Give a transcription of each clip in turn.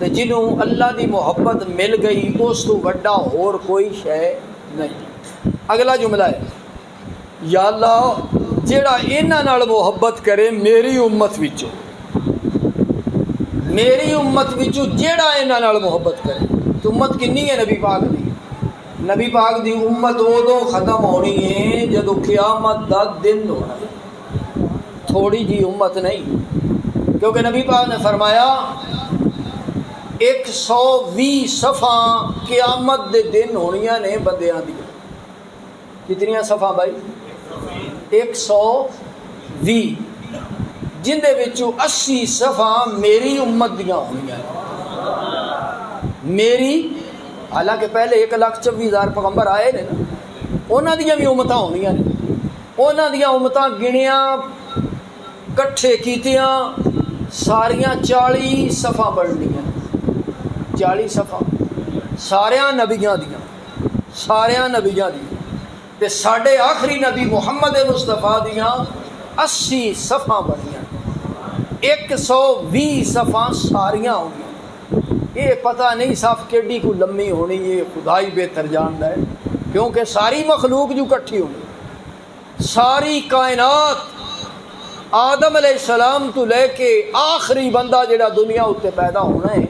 تے جنوں اللہ دی محبت مل گئی اس تو وڈا اور کوئی شے نہیں۔ اگلا جملہ ہے یا اللہ جیڑا انہاں نال محبت کرے میری امت وچوں، میری امت وچوں جیڑا انہاں نال محبت کرے۔ تو امت کنی ہے نبی پاک دی؟ نبی پاک دی امت ادوں ختم ہونی ہے جدو قیامت دا دن ہونا ہے، تھوڑی جی امت نہیں، کیونکہ نبی پاک نے فرمایا 120 صفحاں قیامت دے دن ہونیاں نے بندیاں دی۔ کتنیاں صفحاں بھائی؟ 120، جن دے وچوں 80 صفحاں میری امت دیاں ہونیاں نے۔ میری، حالانکہ پہلے 1,24,000 پیغمبر آئے نے نا، انہاں دیاں بھی امتاں ہونیاں نے، انہاں دیاں امتاں گنیاں کٹھے کیتیاں ساریاں 40 صفحہ پڑھنیاں، 40 صفحہ ساریاں نبیاں دیاں، ساریاں نبیاں دیاں، تے ساڈے آخری نبی محمد مصطفیٰ دیاں 80 صفحہ پڑھنیاں، 120 صفحہ ساریاں ہونیاں۔ یہ پتہ نہیں صاف کیڈی کو لمبی ہونی، یہ خدا ہی بہتر جاندا ہے، کیونکہ ساری مخلوق جو کٹھی ہونی، ساری کائنات آدم علیہ السلام تو لے کے آخری بندہ جڑا دنیا اتنے پیدا ہونا ہے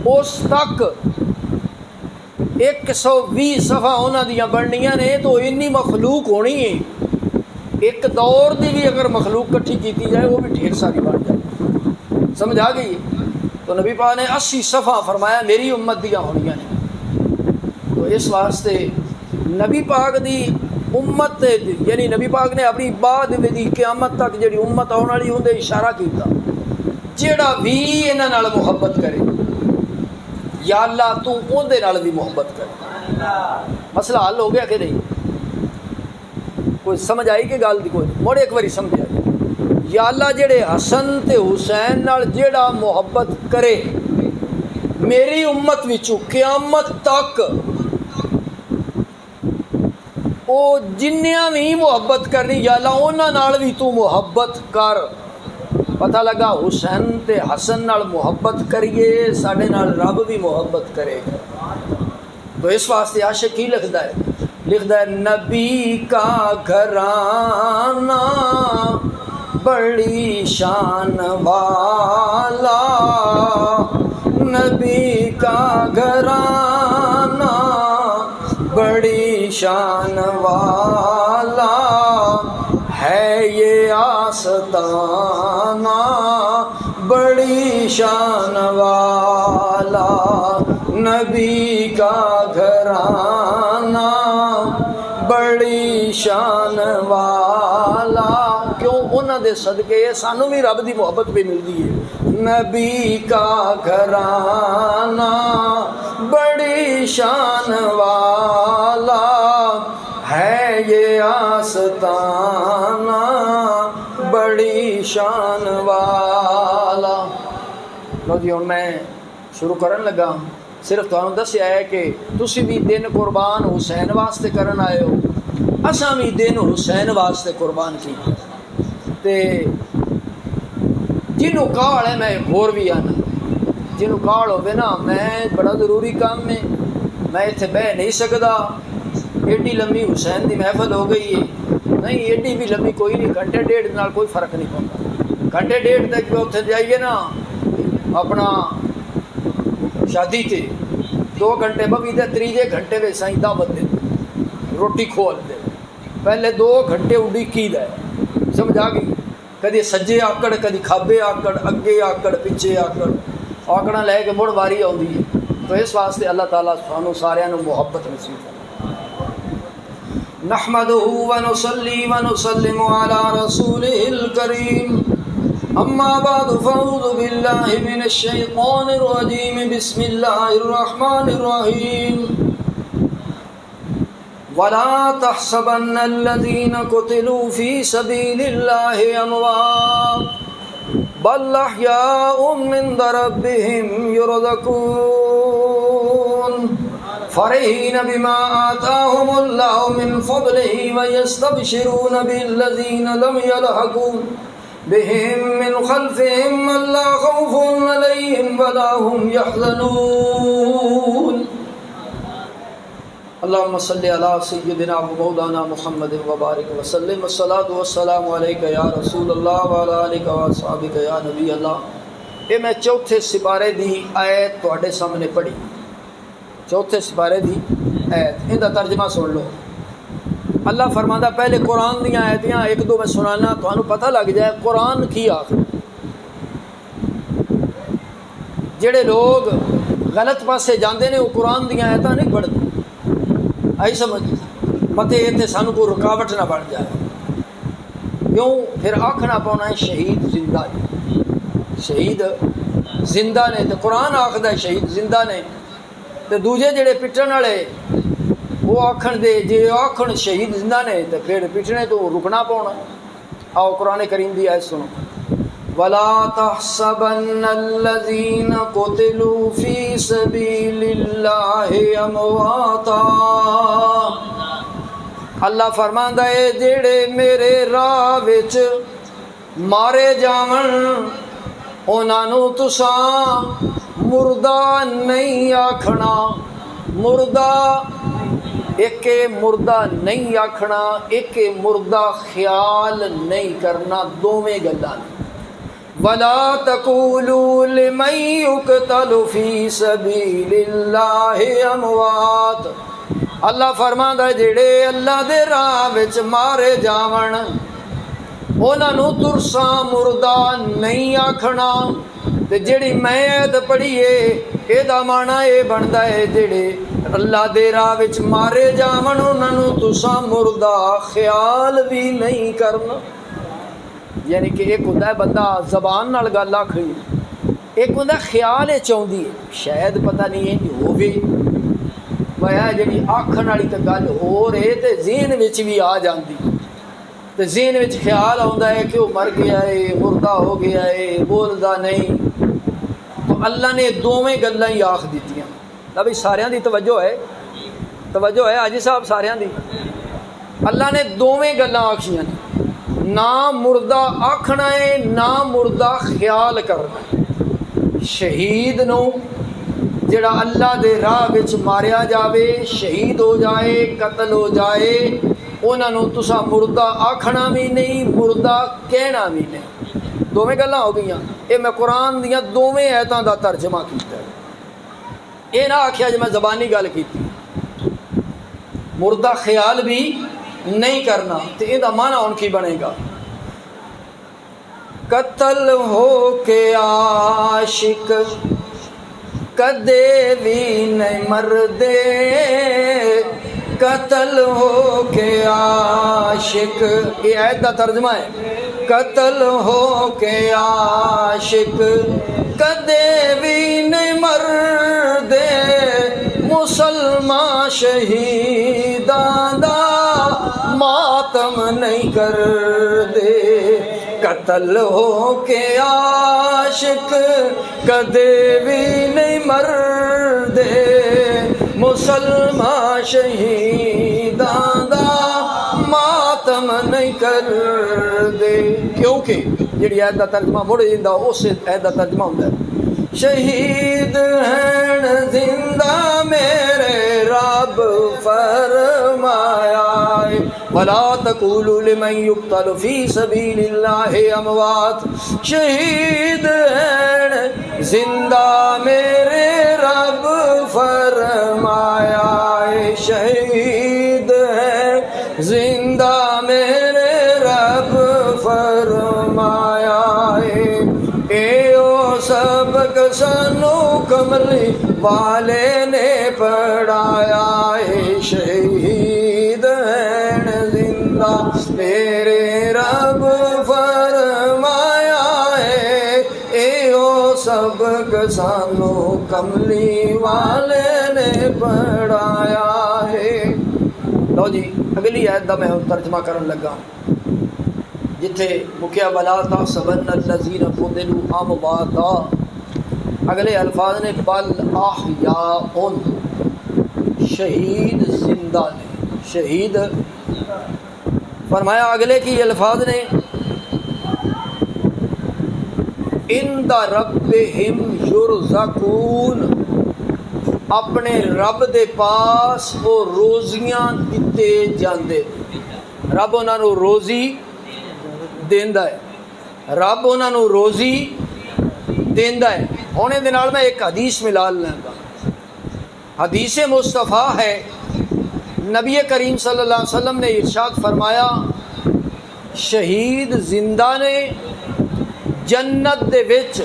اس تک 120 صفحہ انہاں دیاں بننیاں نے، تو انی مخلوق ہونی ہے، ایک دور دی بھی اگر مخلوق کٹھی کیتی جائے وہ بھی ڈھیر ساری بن جائے۔ سمجھ آ گئی؟ تو نبی پاک نے 80 صفحہ فرمایا میری امت دیاں ہونیاں نے۔ تو اس واسطے نبی پاک دی امت، یعنی نبی پاک نے اپنی بعد دی قیامت تک جڑی امت آنے والی اون دے اشارہ کیتا، جیڑا بھی انہاں نال محبت کرے یا اللہ تو اون دے نال بھی محبت کر۔ مسئلہ حل ہو گیا کہ نہیں؟ کوئی سمجھ آئی کہ گل دی؟ کوئی مڑ ایک باری سمجھ آئی۔ یا اللہ جڑے حسن تے حسین نال جیڑا محبت کرے میری امت وچوں قیامت تک، او جنیاں بھی محبت کرنی یا اللہ انہاں نال بھی تو محبت کر۔ پتہ لگا حسین تے حسن نال محبت کریے ساڈے نال رب بھی محبت کرے گا۔ تو اس واسطے عاشق کی لکھدا ہے نبی کا گھرانہ بڑی شان والا، نبی کا گھرانہ بڑی شان والا ہے یہ آستانہ، بڑی شان والا نبی کا گھرانہ بڑی شان والا۔ کیوں؟ انہاں دے صدقے سانوں بھی رب دی محبت پہ ملتی ہے۔ نبی کا گھرانہ بڑی شان والا ہے یہ آستانہ بڑی شان والا۔ لو جی ہن میں شروع کرن لگا، صرف تمہیں دسیا ہے کہ تسی بھی دن قربان حسین واسطے کرن آئے ہو، اساں بھی دن حسین واسطے قربان کی۔ تے جنوں کال ہے میں ہور بھی آنا، جنوں کال ہوے نا میں بڑا ضروری کام ہے میں اتنے بہ نہیں سکتا، ایڈی لمبی حسین دی محفل ہو گئی ہے، نہیں ایڈی بھی لمبی کوئی نہیں، گھنٹے ڈیڑھ نال کوئی فرق نہیں پڑتا۔ گھنٹے ڈیڑھ تک اتنے جائیے نا اپنا شادی تے 2 گھنٹے ببی دے، تیجے گھنٹے میں سائیں دعوت دے روٹی کھول دے، پہلے 2 گھنٹے اڈیکی دے۔ سمجھ آ گئی؟ کدی سجے آکڑ کدی کھابے آکڑ، اگے آکڑ پیچھے آکڑ، آکڑا لے کے مڑ واری آؤندی ہے۔ تو اس واسطے اللہ تعالیٰ سانوں سارے محبت نصیب کرے۔ نحمدہ ونصلی ونسلم علی رسولہ الکریم، اما بعد فاعوذ باللہ من الشیطان الرجیم، بسم اللہ الرحمن الرحیم۔ ولا تحسبن الذين قتلوا في سبيل الله اموات بل احياء عند ربهم يرزقون فرحين بما آتاهم الله من فضله ويستبشرون بالذين لم بهم من خلفهم ألا خوف عليهم ولا هم يحزنون اللهم صل على سيدنا ومولانا محمد وبارك وسلم والصلاة والسلام عليك يا رسول الله وعلى آلك وأصحابك يا نبي الله. یہ میں چوتھے سپارے دی آیت تواڈے سامنے پڑھی. چوتھے سپارے دی آیت ان دا ترجمہ سن لو. اللہ فرماندا پہلے قرآن دیا آیتیاں ایک دو میں سنانا تانوں پتہ لگ جائے قرآن کی آخر. جڑے لوگ غلط پاسے جاندے نے وہ قرآن دیا آیتاں نہیں پڑھتے. آئی سمجھ متے تے سانوں کو رکاوٹ نہ بن جائے. کیوں پھر آکھنا پونا ہے شہید زندہ نے. شہید زندہ نے تو قرآن آکھدا ہے شہید زندہ نے. تو دوجے جڑے پٹن والے وہ آکھن دے جے آکھن شہید زندہ نے تو پھر پٹنے تو رکنا پونا. آؤ قرآن کریم دی آیت سنو. وَلَا تَحْسَبَنَّ الَّذِينَ قُتِلُوا فِي سَبِيلِ اللَّهِ أَمْوَاتًا. اللہ فرماندا ہے جڑے میرے راہ وچ مارے جاون انہاں نوں تساں مردہ نہیں آکھنا. مردہ ایک مردہ نہیں آکھنا ایک مردہ خیال نہیں کرنا. دوویں گلاں وَلَا تَقُولُوا لِمَن يُقْتَلُ فِي سَبِيلِ اللَّهِ أَمْوَاتٌ. اللہ فرماندا جڑے اللہ دے راہ وچ مارے جاون انہاں نوں ترساں مردہ نہیں آکھنا. تے جڑی میں ایت پڑھی ہے اے دا معنی اے بندا ہے جڑے اللہ دے راہ وچ مارے جاون انہاں نوں تساں مردہ خیال بھی نہیں کرنا. یعنی کہ ایک ہوندا ہے بندہ زبان نال گل آکھنی, ایک ہوندا خیال اے چاہندی ہے شاید پتہ نہیں ہے کہ ہووے وایا جڑی آکھن والی تے گل ہو رہے تے ذہن وچ بھی آ جاندی تے ذہن وچ خیال آوندا ہے کہ وہ مر گیا ہے مردہ ہو گیا ہے بولدا نہیں. تو اللہ نے دوویں گلاں ہی آکھ دتیاں. لا بھئی ساریاں دی توجہ ہے حاجی صاحب ساریاں دی. اللہ نے دوویں گلاں آکھیاں نے. نہ مردہ آکھنا ہے نہ مردہ خیال کرنا ہے. شہید نو جڑا اللہ دے راہ وچ ماریا جاوے شہید ہو جائے قتل ہو جائے انہاں نوں تساں مردہ آکھنا بھی نہیں مردہ کہنا بھی نہیں. دوویں گلاں ہو گئیاں. یہ میں قرآن دیاں دوویں آیتاں دا ترجمہ کیتا ہے. یہ نہ آکھیا جے میں زبانی گل کیتی مردہ خیال بھی نہیں کرنا. تو یہ معنی ان کی بنے گا قتل ہو کے عاشق کدے بھی نہیں مردے. قتل ہو کے عاشق یہ آیت دا ترجمہ ہے. قتل ہو کے عاشق کدے بھی نہیں مردے. مسلمان شہیداں دا ماتم نہیں کر دے. قتل ہو کے عاشق کدے بھی نہیں مردے. مسلمان شہیداں دا ماتم نہیں کر دے. کیونکہ جڑی آیت دا ترجمہ مڑ جیندا اس آیت دا ترجمہ ہوندا ہے شہید ہیں زندہ میرے رب فرمایا ہے وَلَا تَقُولُوا لِمَن يُقْتَلُ فِي سَبِيلِ اللَّهِ أَمْوَاتٌ. شہید ہیں زندہ میرے رب فرمایا ہے. شہید ہیں زندہ میرے رب فرمایا ہے. سبق سانو کملی والے نے پڑھایا ہے. شہید ہیں زندہ میرے رب فرمایا ہے. ایو سبق سانو کملی والے نے پڑھایا ہے. لو جی اگلی آیت دا میں ترجمہ کرن لگا جتھے مکیا وَلَا تَحْسَبَنَّ الَّذِينَ قُتِلُوا أَمْوَاتًا. اگلے الفاظ نے بل احیاء. شہید زندہ نے. شہید فرمایا اگلے کی الفاظ نے عند ربہم یرزقون، اپنے رب دے پاس وہ روزیاں دیتے جاندے، رب انہاں نو روزی دیندا ہے، رب انہاں نو روزی دیندا ہے۔ ہونے دے نال میں ایک حدیث ملا لوں گا، حدیث مصطفیٰ ہے، نبی کریم صلی اللہ علیہ وسلم نے ارشاد فرمایا، شہید زندہ نے جنت دے وچ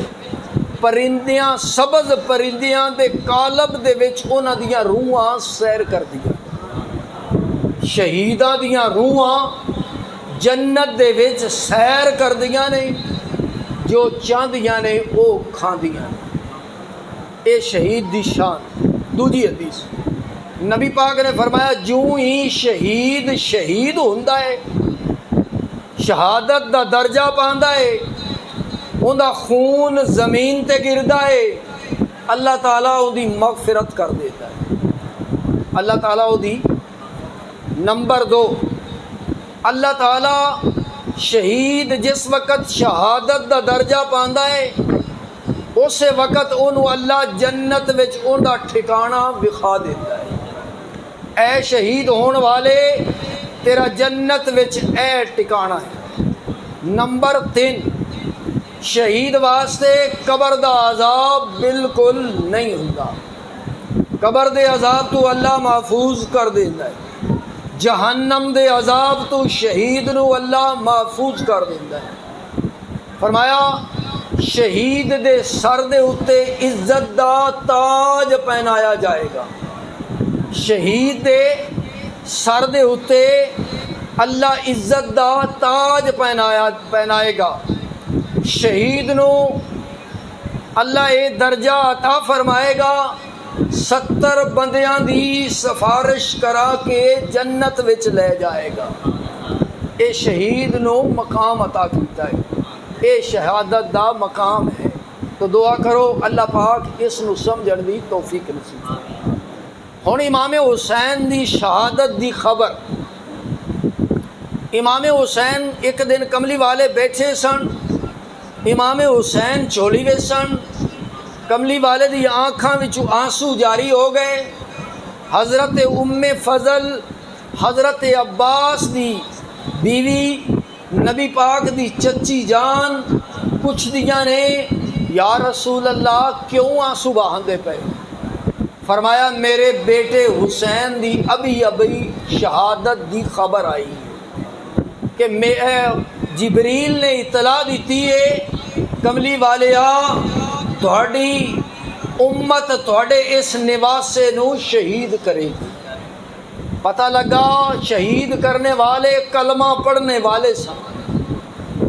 پرندیاں، سبز پرندیاں دے کالب دے وچ انہاں دیاں روحاں سیر کر دیا، شہیداں دیاں روحاں جنت دے وچ سیر کر دیا نے، جو چاندیاں نے وہ کھاندیاں نے۔ اے شہید دی شان۔ دوجی حدیث نبی پاک نے فرمایا، جوں ہی شہید شہید ہوندا ہے، شہادت دا درجہ پاندا ہے، اوندا خون زمین تے گردا ہے، اللہ تعالیٰ اودی مغفرت کر دیتا ہے، اللہ تعالیٰ اودی۔ نمبر 2، اللہ تعالیٰ شہید جس وقت شہادت دا درجہ پاندا ہے، اس وقت انہوں اللہ جنت وچ اوندا ٹھکانہ وکھا دیتا ہے، اے شہید ہون والے تیرا جنت وچ اے ٹھکانہ ہے۔ نمبر 3، شہید واسطے قبر دا عذاب بالکل نہیں ہوندا، قبر دے عذاب تو اللہ محفوظ کر دیندا ہے، جہنم دے عذاب تو شہید نو اللہ محفوظ کر دیندا ہے۔ فرمایا، شہید دے سر دے اتے عزت دا تاج پہنایا جائے گا، شہید دے سر دے اتے اللہ عزت دا تاج پہنائے گا، شہید نو اللہ اے درجہ عطا فرمائے گا، 70 بندیاں دی سفارش کرا کے جنت وچ لے جائے گا۔ اے شہید نو مقام عطا کیتا ہے، اے شہادت دا مقام ہے۔ تو دعا کرو اللہ پاک اس نو سمجھن دی توفیق نصیب کرے۔ ہن امام حسین دی شہادت دی خبر، امام حسین ایک دن کملی والے بیٹھے سن، امام حسین چولی وچ سن، کملی والے دی آنکھاں وچوں آنسو جاری ہو گئے۔ حضرت ام فضل حضرت عباس دی بیوی نبی پاک دی چچی جان پوچھ دیا نے، یا رسول اللہ کیوں آنسو بہاندے پے؟ فرمایا، میرے بیٹے حسین دی ابھی شہادت دی خبر آئی کہ جبریل نے اطلاع دیتی ہے، کملی والیا تہاڈی امت تہاڈے اس نواسے نو شہید کرے گی۔ پتہ لگا شہید کرنے والے کلمہ پڑھنے والے سن،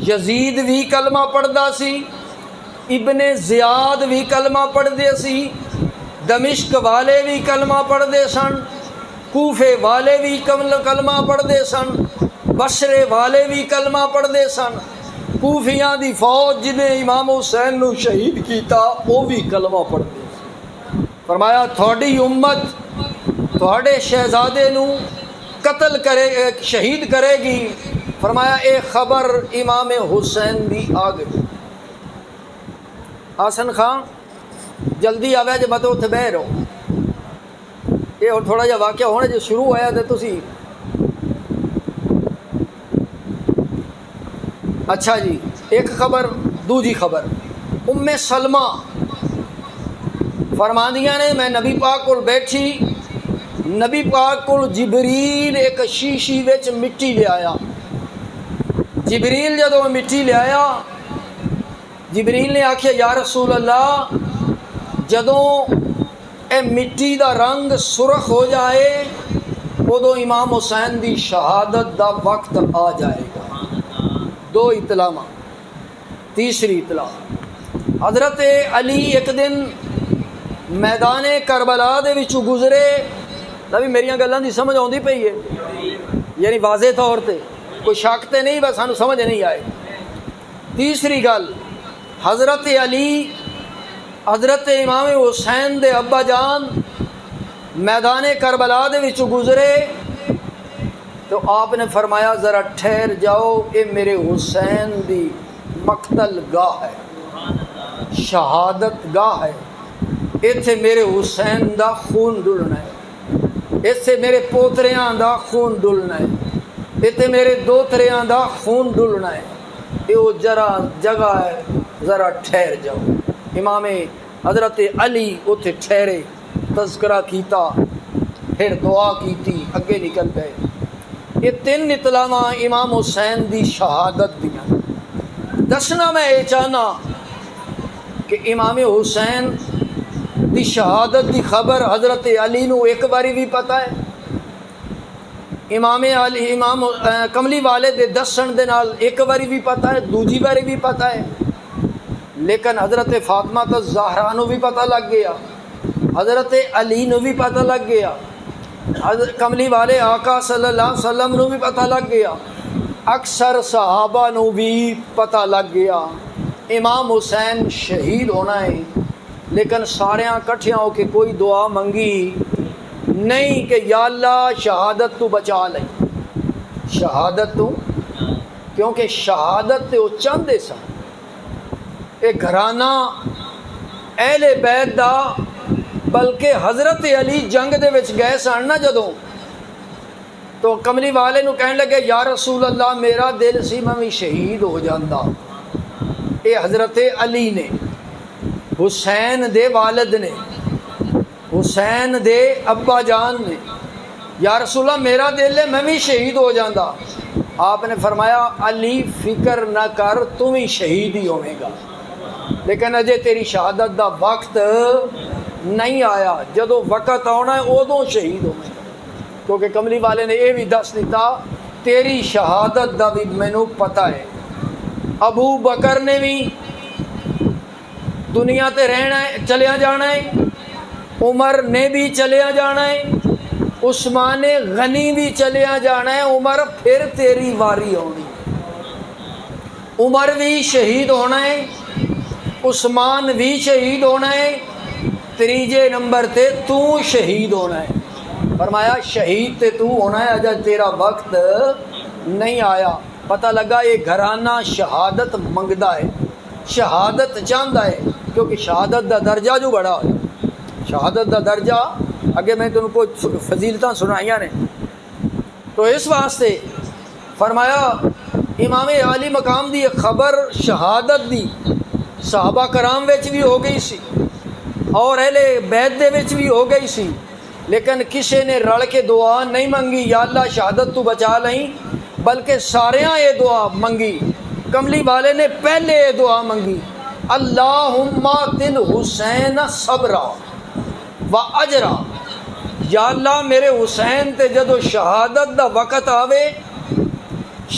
یزید بھی کلمہ پڑھدا سی، ابن زیاد بھی کلمہ پڑھدے سی، دمشق والے بھی کلمہ پڑھدے سن، کوفے والے بھی کلمہ پڑھدے سن، بصرے والے بھی کلمہ پڑھدے سن، کوفیاں دی فوج جنہیں امام حسین نو شہید کیتا وہ بھی کلمہ پڑھدے سن۔ فرمایا، تھوڑی امت تھوڑے شہزادے نو قتل کرے، شہید کرے گی۔ فرمایا، اے خبر امام حسین دی آ گئی۔ حسن خان جلدی آوے جے مت اتنے بہ رہو، یہ اور تھوڑا جا واقعہ ہونے جو شروع ہوا تو تسی اچھا جی۔ ایک خبر، دوجی خبر، ام سلمہ فرماندیاں نے، میں نبی پاک کو بیٹھی، نبی پاک کو جبریل ایک شیشی وچ مٹی لے آیا، جبریل جدو مٹی لے آیا، جبریل نے آکھیا، یا رسول اللہ جدوں اے مٹی دا رنگ سرخ ہو جائے ادو امام حسین دی شہادت دا وقت آ جائے گا۔ دو اطلاع۔ تیسری اطلاع، حضرت علی ایک دن میدان کربلا دے وچوں گزرے، نبی میریاں گلاں دی سمجھ آندی پئی ہے، یعنی واضح طور تے کوئی شک تے نہیں، بس سانو سمجھ نہیں آئے۔ تیسری گل، حضرت علی حضرت امام حسین دے ابا جان میدان کربلا دے وچوں گزرے تو آپ نے فرمایا، ذرا ٹھہر جاؤ، یہ میرے حسین دی مقتل گاہ ہے۔ شہادت گاہ ہے، اتنے میرے حسین دا خون ڈلنا ہے، اتنے میرے پوتریاں دا خون ڈلنا ہے، اتنے میرے دوتریاں دا خون ڈلنا ہے، یہ وہ ذرا جگہ ہے، ذرا ٹھہر جاؤ۔ امام حضرت علی اتنے ٹھہرے، تذکرہ کیتا، پھر دعا کیتی، اگے نکل گئے۔ یہ تین اطلاعاں امام حسین دی شہادت دیا۔ دسنا میں یہ چاہنا کہ امام حسین دی شہادت دی خبر حضرت علی نو ایک باری بھی پتہ ہے، امام کملی والے دے دسن دے نال ایک باری بھی پتہ ہے، دوجی باری بھی پتہ ہے، لیکن حضرت فاطمہ الزہرا نو بھی پتہ لگ گیا، حضرت علی نو بھی پتہ لگ گیا، کملی والے آقا صلی اللہ علیہ وسلم نو بھی پتہ لگ گیا، اکثر صحابہ نو بھی پتہ لگ گیا امام حسین شہید ہونا ہے، لیکن ساریاں کٹھیاں ہو کے کوئی دعا منگی نہیں کہ یا اللہ شہادت تو بچا لیں، شہادت تو، کیونکہ شہادت تے وہ چاہتے سن۔ ایک گھرانہ اہل بیت دا، بلکہ حضرت علی جنگ دے وچ گئے سن نا جدوں، تو کملی والے نو کہنے لگے یا رسول اللہ میرا دل سی میں بھی شہید ہو جاندہ۔ اے حضرت علی نے، حسین دے والد نے، حسین دے ابا جان نے، یا رسول اللہ میرا دل ہے میں بھی شہید ہو جاندہ۔ آپ نے فرمایا علی فکر نہ کر، تم ہی شہید ہی ہوئے گا، لیکن اجے تیری شہادت دا وقت نہیں آیا، جدو وقت آنا ہے ادوں شہید ہوئے گا، کیونکہ کملی والے نے یہ بھی دس دیتا تیری شہادت دا بھی مینوں پتہ ہے۔ ابو بکر نے بھی دنیا تے رہنا ہے، چلیا جانا ہے، عمر نے بھی چلیا جانا ہے، عثمان غنی بھی چلیا جانا ہے، عمر پھر تیری واری ہونی، عمر بھی شہید ہونا ہے، عثمان بھی شہید ہونا ہے، تیجے نمبر تے تو شہید ہونا ہے۔ فرمایا شہید تے تو ہونا ہے، اجا تیرا وقت نہیں آیا۔ پتہ لگا یہ گھرانہ شہادت منگدا ہے، شہادت چاہتا ہے، کیونکہ شہادت دا درجہ جو بڑا ہے، شہادت دا درجہ اگے میں تم کو فضیلتاں سنائیاں نے، تو اس واسطے فرمایا امام عالی مقام دی خبر شہادت دی صحابہ کرام وچ بھی ہو گئی سی اور اہل بیت دے وچ بھی ہو گئی سی، لیکن کسی نے رل کے دعا نہیں منگی یا اللہ شہادت تو بچا لیں، بلکہ ساریاں یہ دعا منگی۔ کملی والے نے پہلے یہ دعا منگی اللہم تل حسین صبرا و اجرا، یا اللہ میرے حسین تے جدو شہادت دا وقت آوے،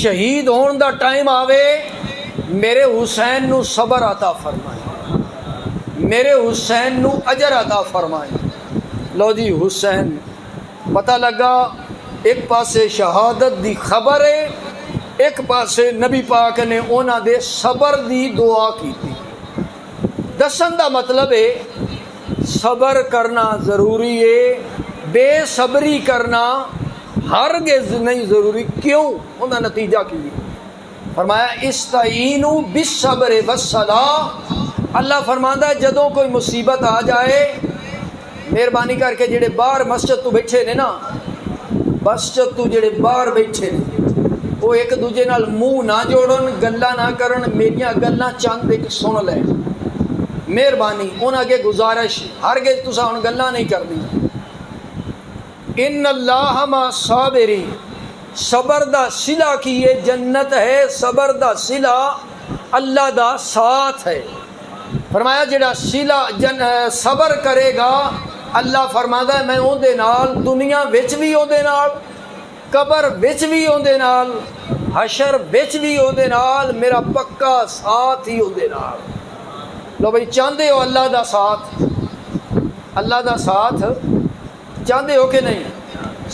شہید ہون دا ٹائم آوے، میرے حسین نو صبر عطا فرمائے، میرے حسین نو اجر عطا فرمائے۔ لو جی حسین پتہ لگا ایک پاسے شہادت دی خبر ہے، ایک پاسے نبی پاک نے اونا دے صبر دی دعا کی تھی۔ دسن دا مطلب ہے صبر کرنا ضروری ہے، بے صبری کرنا ہرگز نہیں ضروری۔ کیوں؟ انہا نتیجہ کی فرمایا استعینوا بالصبر والصلاۃ، اللہ فرماندا ہے جدوں کوئی مصیبت آ جائے، مہربانی کر کے جڑے باہر مسجد تو بیٹھے نے نا، مسجد تو جڑے باہر بیٹھے نے وہ ایک دوجے نال منہ نہ جوڑن، گلاں نہ کرن، میریاں گلاں چند ایک سن لے، مہربانی انہاں اگے گزارش، ہرگز تساں ہن گلاں نہیں کرنی۔ ان اللہ مع الصابرین، صبر دا صلہ کیے جنت ہے، صبر دا صلہ اللہ دا ساتھ ہے۔ فرمایا جڑا صلہ صبر کرے گا، اللہ فرماتا ہے میں اون دے نال دنیا وچ بھی اون دے نال، قبر وچ بھی اون دے نال، حشر وچ بھی اون دے نال، میرا پکا ساتھ ہی اون دے نال۔ لو بھائی چاہتے ہو اللہ دا ساتھ، اللہ دا ساتھ چاہتے ہو کہ نہیں؟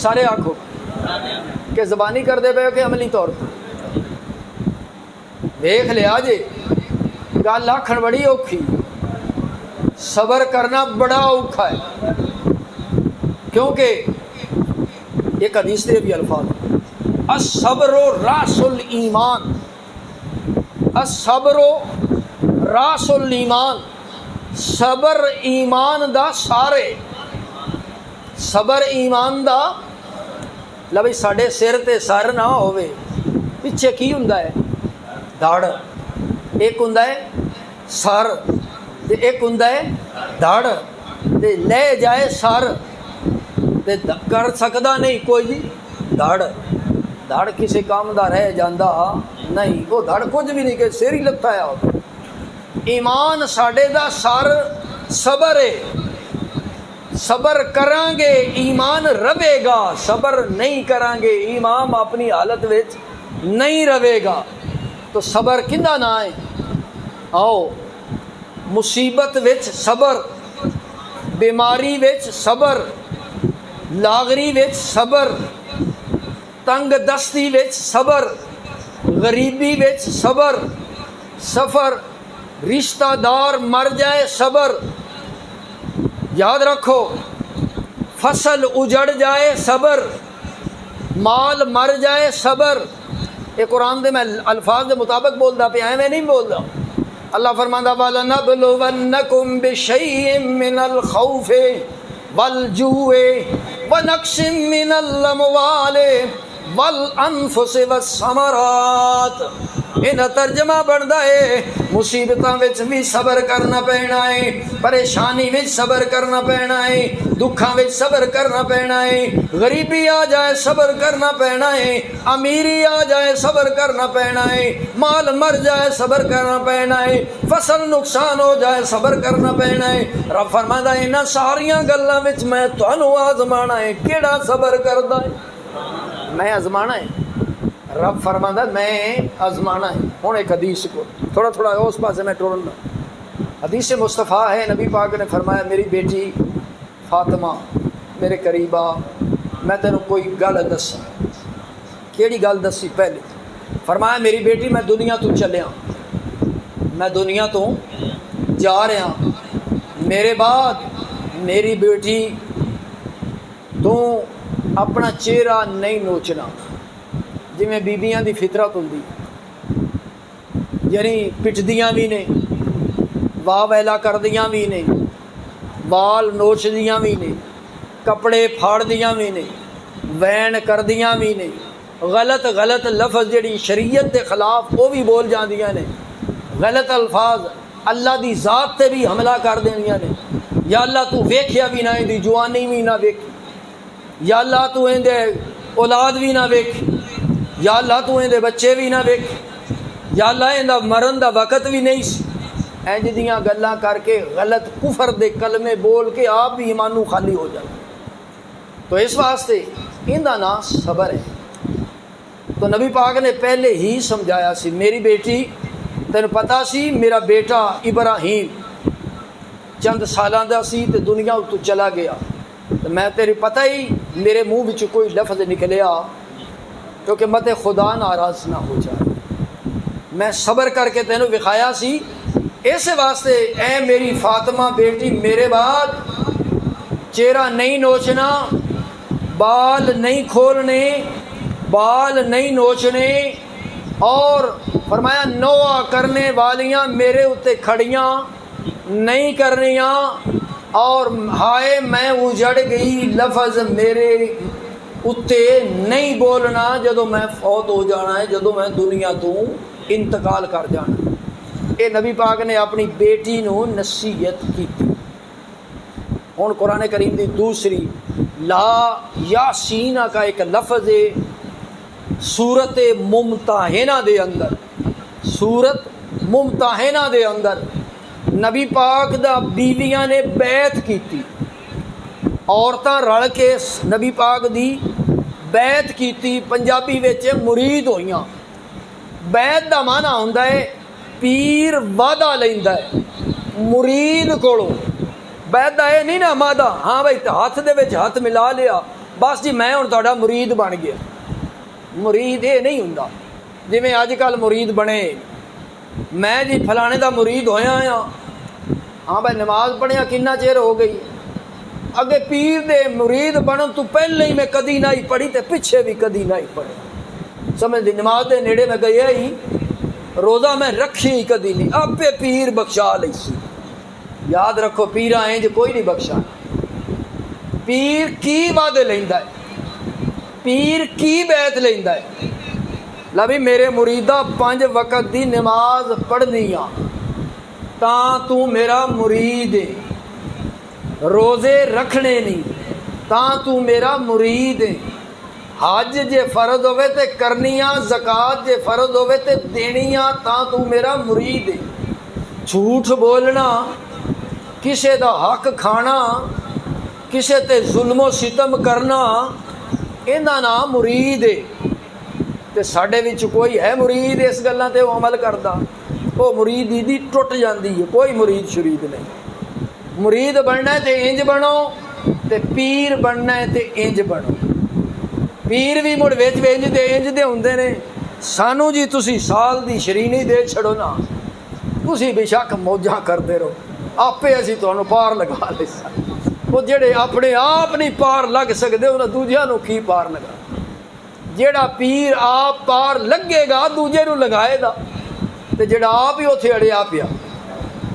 سارے آنکھوں کہ زبانی کر دے پے ہو کہ عملی طور پر دیکھ لیا جے گل آکھن بڑی اوکھی، صبر کرنا بڑا اوکھا ہے، کیونکہ ایک حدیث دے بھی الفاظ الصبر راس الایمان، الصبر راس الایمان، صبر ایمان دا سارے، صبر ایمان دا لبھی ساڈے سر تے سر نہ ہوئے، پیچھے کی ہوندا ہے؟ دھڑ، ایک ہوندا ہے سر تے ایک ہوندا ہے دھڑ، تے لے جائے سر تے کر سکدا نہیں کوئی جی دھڑ، دھڑ کسی کام دا رہ جاندا نہیں، وہ دھڑ کچھ بھی نہیں کہ سر ہی لتا ہے۔ ایمان ساڈے دا سر صبر ہے، صبر کران گے ایمان رہے گا، صبر نہیں کران گے ایمان اپنی حالت وچ نہیں رہے گا۔ تو صبر کیندا نہ ہے؟ آؤ، مصیبت وچ صبر، بیماری وچ صبر، لاغری وچ صبر، تنگ دستی وچ صبر، غریبی وچ صبر، سفر رشتہ دار مر جائے صبر، یاد رکھو فصل اجڑ جائے صبر، مال مر جائے صبر۔ یہ قرآن دے میں الفاظ دے مطابق بولدا پیا، میں نہیں بولدا۔ اللہ فرماندا وَلَنَبْلُوَنَّكُمْ بِشَيْءٍ مِّنَ الْخَوْفِ وَالْجُوعِ وَنَقْصٍ مِّنَ الْأَمْوَالِ وَالْأَنفُسِ وَالثَّمَرَاتِ۔ انہاں ترجمہ بندا ہے مصیبتاں وچ بھی صبر کرنا پینا ہے، پریشانی وچ صبر کرنا پینا ہے، دکھاں وچ صبر کرنا پینا ہے، غریبی آ جائے صبر کرنا پینا ہے، امیری آ جائے صبر کرنا پینا ہے، مال مر جائے صبر کرنا پینا ہے، فصل نقصان ہو جائے صبر کرنا پینا ہے۔ رب فرماندا ہے انہاں ساریاں گلاں وچ میں تانوں آزمانا ہے، کیڑا صبر کردا ہے؟ میں آزمانا ہے۔ رب فرماندا میں آزمانا ہے۔ ہوں ایک حدیث کو تھوڑا تھوڑا اس پاسے میں ٹورنا، حدیث مصطفیٰ ہے، نبی پاک نے فرمایا میری بیٹی فاطمہ میرے قریب آ، میں تینوں کوئی گل دساں۔ کیڑی گل دسی؟ پہلے فرمایا میری بیٹی میں دنیا تو چلیا، میں دنیا تو جا رہا، میرے بعد میری بیٹی تو اپنا چہرہ نہیں نوچنا، جی میں بیبیاں دی فطرت ہوندی، یعنی پٹدیاں بھی نے، واہ ویلا کردیاں بھی نے، بال نوچدیاں بھی نے، کپڑے پھاڑدیاں بھی نے، وین کردیاں بھی نے، غلط غلط لفظ جڑی شریعت دے خلاف وہ بھی بول جاندیاں نے، غلط الفاظ اللہ دی ذات تے بھی حملہ کر دینیاں نے۔ یا اللہ تو ویکھیا بھی نہ دی جوانی بھی نہ ویکھی، یا اللہ تو اندے اولاد بھی نہ ویکھی، یا اللہ تو اندے بچے بھی نہ ویکھی، یا اللہ اندہ مرن دا وقت بھی نہیں سی، انج دیاں گلاں کر کے غلط کفر دے کلمے بول کے آپ بھی ایمانوں خالی ہو جائے۔ تو اس واسطے اندہ نام صبر ہے۔ تو نبی پاک نے پہلے ہی سمجھایا سی میری بیٹی تینوں پتہ سی میرا بیٹا ابراہیم چند سالاں دا سی تے دنیا تو چلا گیا، تو میں تیری پتہ ہی میرے منہ وچ کوئی لفظ نکلیا کیونکہ مت خدا ناراض نہ ہو جائے، میں صبر کر کے تینوں وکھایا سی۔ اس واسطے اے میری فاطمہ بیٹی میرے بعد چہرہ نہیں نوچنا، بال نہیں کھولنے، بال نہیں نوچنے، اور فرمایا نوح کرنے والیاں میرے اتے کھڑیاں نہیں کرنیاں، اور ہائے میں اجڑ گئی لفظ میرے اتے نہیں بولنا جدو میں فوت ہو جانا ہے، جدو میں دنیا تو انتقال کر جانا۔ یہ نبی پاک نے اپنی بیٹی نو نصیحت کی۔ ہوں قرآن کریم دی دوسری لا یاسین کا ایک لفظ ہے سورت ممتحنہ دے اندر، سورت ممتحنہ دے اندر نبی پاک دا بیویاں نے بیعت کیتی، عورتاں رل کے نبی پاک دی بیعت کیتی، پنجابی وچ مرید ہوئیاں۔ بیعت دا معنی ہوندا ہے پیر وعدہ لیندا ہے مرید کولوں، بیعت دا یہ نہیں نا مادہ ہاں بھائی ہاتھ دے وچ ہاتھ ملا لیا بس جی میں ہن تہاڈا مرید بن گیا، مرید یہ نہیں ہوندا جویں اج کل مرید بنے میں جی فلانے دا مرید ہویا ہاں، ہاں بھائی نماز پڑھیا کنا چیر ہو گئی، اگے پیر دے مرید بنن تو پہلے ہی میں کدی نہیں پڑھی تے پیچھے بھی کدی نہیں پڑھی، سمجھ دی نماز دے نیڑے میں گیا ہی، روزہ میں رکھی ہی کدی نہیں، آپ پہ پیر بخشا لئی سی، یاد رکھو پیرا انج کوئی نہیں بخشا. پیر کی وعدے لیندا ہے, پیر کی بیعت لیندا ہے. لبی میرے مریدا 5 وقت دی نماز پڑھنی آ تاں تو میرا مرید ہے, روزے رکھنے نہیں تاں تو میرا مرید ہے, حج جے فرض ہوئے تے کرنیاں, زکوٰۃ جے فرض ہوئے تے دینیاں تاں تو میرا مرید ہے. جھوٹ بولنا, کسے دا حق کھانا, کسے تے ظلم و ستم کرنا, انہاں نام مرید ہے. تے ساڈے وچ کوئی ہے مرید اس گلاں تے عمل کردا؟ وہ مرید دی ٹوٹ جاندی ہے. کوئی مرید شرید نہیں. مرید بننا ہے تے انج بنو, تے پیر بننا ہے تے انج بنو. پیر بھی مڑ وچ انج دے ہوندے نے. سانو جی تسی سال دی شرینی دے چھڑو نا, تسی بے شک موجاں کردے رہو, آپے اسی تانوں پار لگا لے سن. وہ جڑے اپنے آپ نہیں پار لگ سکدے انہاں دوجیاں نو کی پار لگا. جیڑا پیر آپ پار لگے گا دوجے نو لگائے گا, تے جڑا آپ ہی اوتھے اڑیا پیا.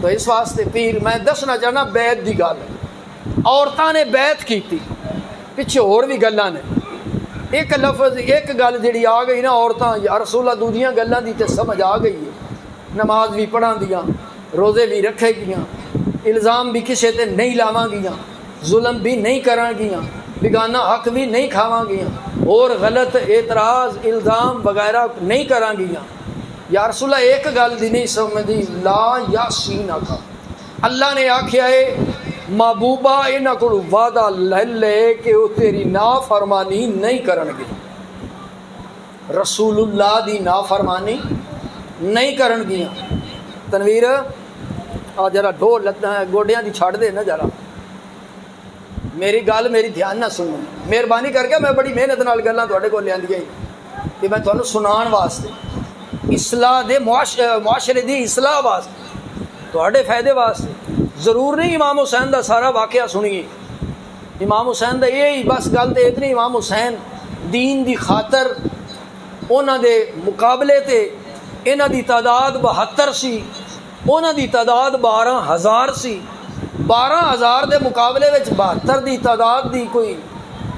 تو اس واسطے پیر میں دسنا چاہنا بیعت دی گل ہے. عورتاں نے بیعت کیتی, پیچھے اور بھی گلاں نے. ایک لفظ ایک گل جڑی آ گئی نا, عورتاں یا رسول اللہ دوجیاں گلاں دی تے سمجھ آ گئی ہے. نماز بھی پڑھاں دیاں, روزے بھی رکھے گیاں, الزام بھی کسے تے نہیں لاواں گیاں, ظلم بھی نہیں کراں گیاں, بیگانہ حق بھی نہیں کھاواں گیاں, اور غلط اعتراض الزام وغیرہ نہیں کراں گیاں. یا رسول اللہ ایک گل دی نہیں سمجھی, لا یاسین کا اللہ نے آکھیا ہے محبوبہ انہاں کول وعدہ لے لے کہ وہ تیری نافرمانی نہیں کرن گے. رسول اللہ دی نافرمانی نہیں کرن گیاں. تنویر آ ذرا ڈھول گوڈیاں دی چھڑ دے نا ذرا, میری گل میری دھیان نہ سنو مہربانی کر کے. میں بڑی محنت نال گلاں تواڈے کول لیاندیاں کہ میں تانوں سنان واسطے, اصلاح دے معاشرے دی اصلاح واسطے, تواڈے فائدے واسطے. ضرور نہیں امام حسین دا سارا واقعہ سنیے. امام حسین دا یہی بس گل تے اتنی, امام حسین دین دی خاطر انہاں دے مقابلے تے انہاں دی تعداد 72 سی, انہاں دی تعداد 12,000 سی. 12,000 دے مقابلے وچ 72 دی تعداد دی کوئی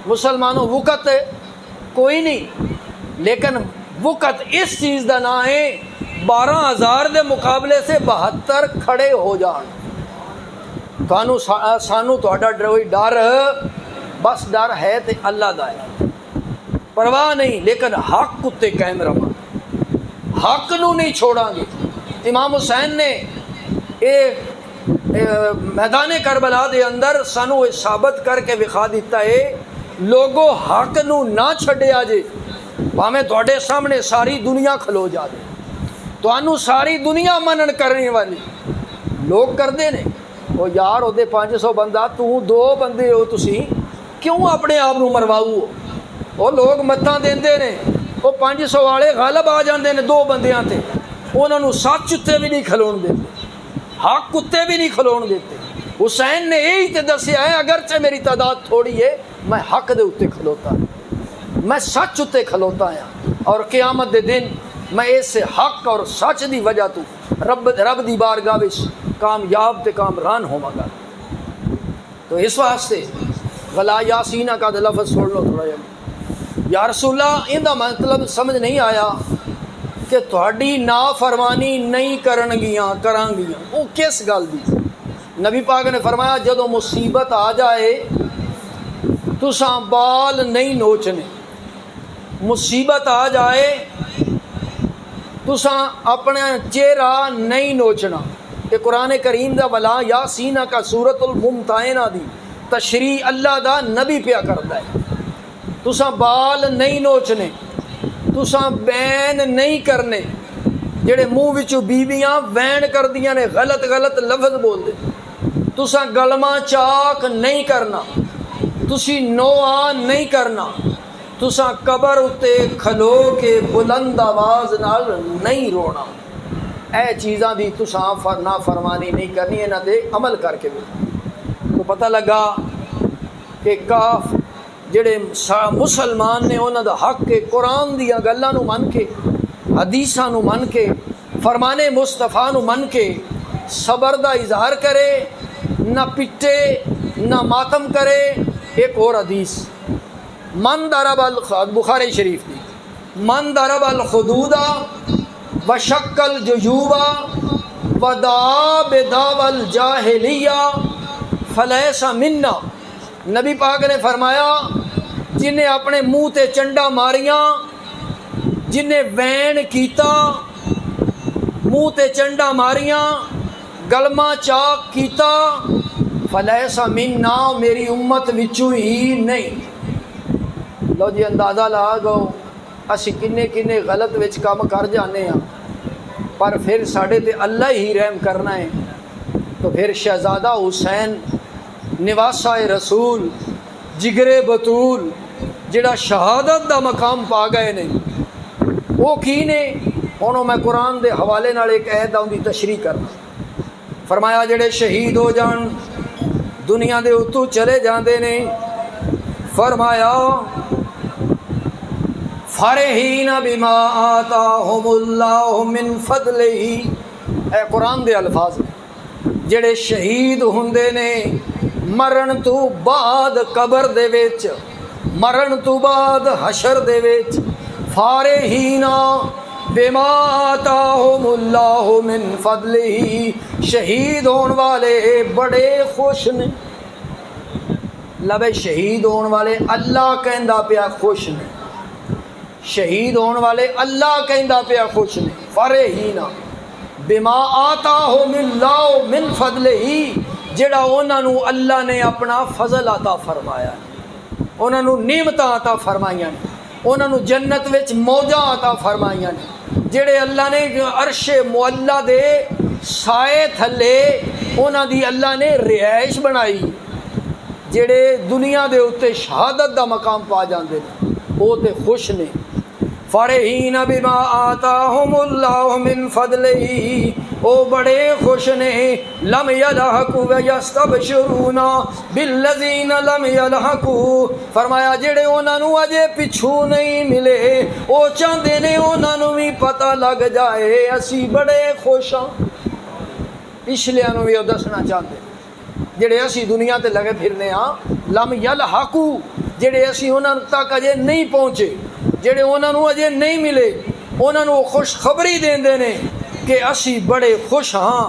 مسلمانوں وقت کوئی نہیں. لیکن وقت اس چیز دا نام ہے 12,000 دے مقابلے سے 72 کھڑے ہو جان. سانو تہاڈا ڈر بس ڈر ہے تے اللہ دا ہے, پرواہ نہیں, لیکن حق اتے قائم رہاں, حق نو نہیں چھوڑاں گے. امام حسین نے میدان کربلا دے اندر سانو ثابت کر کے وکھا دیتا ہے, لوگو حق نو نہ چھڈیا جے, بھاویں تہاڈے سامنے ساری دنیا کھلو جا دے. تانوں ساری دنیا منن کرنے والی لوگ کردے نے. وہ یار وہ 500 بندہ, تو 2 بندے ہو, تسی کیوں اپنے آپ نو مرواؤ ہو؟ وہ لوگ متاں دیندے نے, وہ 500 والے غالب آ جاندے نے 2 بندیاں تے, انہاں نو سچ اتے بھی نہیں کھلون دیتے, حق اتے بھی نہیں کھلون دیتے. حسین نے یہی تے دسیا ہے, اگرچہ میری تعداد تھوڑی ہے میں حق دے اتے کھلوتا ہوں, میں سچ اتے کھلوتا ہوں, اور قیامت دے دن میں اس حق اور سچ دی وجہ تو رب دی بارگاہ وچ کامیاب تے کامران ہوواں گا. تو اس واسطے ولا یاسین کا لفظ سن لو تھوڑا جا. یا رسول اللہ ان دا مطلب سمجھ نہیں آیا کہ تہاڈی نافرمانی نہیں کراں گیاں. وہ کس گل دی؟ نبی پاک نے فرمایا جدوں مصیبت آ جائے تساں بال نہیں نوچنے, مصیبت آ جائے تساں اپنا چہرہ نہیں نوچنا. کہ قرآن کریم دا ولا یاسین کا سورۃ الممتحنہ دی تشریح اللہ دا نبی پیا کردا ہے. تساں بال نہیں نوچنے, تساں بین نہیں کرنے. جڑے منہ وچوں بیویاں وین کردیاں نے, غلط لفظ بول دے. تساں گلما چاک نہیں کرنا, تسی نوآ نہیں کرنا, تساں قبر اتے کھلو کے بلند آواز نال نہیں رونا. اے چیزاں دی تساں نافرمانی نہیں کرنی, انہاں تے عمل کر کے. تو پتہ لگا کہ کاف جڑے مسلمان نے انہاں دا حق کے قرآن دیاں گلاں نو من کے, حدیثاں نو من کے, فرمان مصطفیٰ نو من کے صبر دا اظہار کرے, نہ پٹے نہ ماتم کرے. ایک اور حدیث من ضرب بخاری شریف کی من ضرب الخدود وشق الجیوب ودعا بدعوی الجاہلیہ فلیس منا. نبی پاک نے فرمایا جنہیں اپنے منہ تے چنڈا ماریاں، جنہیں وین کیتا، منہ تے چنڈا ماریاں، گلما چاک کیتا، فلیس منا، میری امت وچوں ہی نہیں. لو جی اندازہ لا گو اسی کنے کنے غلط وچ کام کر جانے ہاں، پر پھر ساڈے تے اللہ ہی رحم کرنا ہے. تو پھر شہزادہ حسین نواسہ رسول جگرے بطول جڑا شہادت دا مقام پا گئے نے، وہ کی نے؟ ہن میں قرآن دے حوالے نال ایک عہد دی تشریح کرنا. فرمایا جڑے شہید ہو جان دنیا دے اتوں چلے جاندے نے، فرمایا فرحین بما آتاہم اللہ من فضلہ. اے قرآن دے الفاظ جڑے شہید ہوندے نے مرن تو بعد قبر دے وچ، مرن تو بعد حشر دے وچ، فارحین بما آتاہم اللہ من فضلہ، شہید ہون والے بڑے خوش نے. لبے شہید ہون والے اللہ کہندا پیا خوش نے، شہید ہون والے اللہ کہندا پیا خوش نے. فرحین بما آتاہم اللہ من فضلہ، جڑا انہاں نو اللہ نے اپنا فضل عطا فرمایا، انہاں نو نعمتاں عطا فرمائیاں نے، انہاں نو جنت وچ موجاں عطا فرمائیاں نے، جڑے اللہ نے عرش معلا دے سائے تھلے انہاں دی اللہ نے رہائش بنائی. جڑے دنیا دے اوتے شہادت دا مقام پا جاندے نے وہ تے خوش نے. فرحین بما آتاہم اللہ من فضلہ، او بڑے خوش نے. لم یلحقوا ویستبشرون بالذین لم یلحقوا، فرمایا جڑے انہاں نو اجے پچھو نہیں ملے او چاہندے نے انہاں نو بھی پتہ لگ جائے اسی بڑے خوش ہاں. پچھلیاں نو بھی دسنا چاہتے جڑے اسی دنیا تے لگے پھرنے ہاں. لم یلحقوا، جڑے اسی انہاں تک اجے نہیں پہنچے، جڑے انہاں نو اجے نہیں ملے، انہاں نو خوشخبری دیندے نے کہ اسی بڑے خوش ہاں.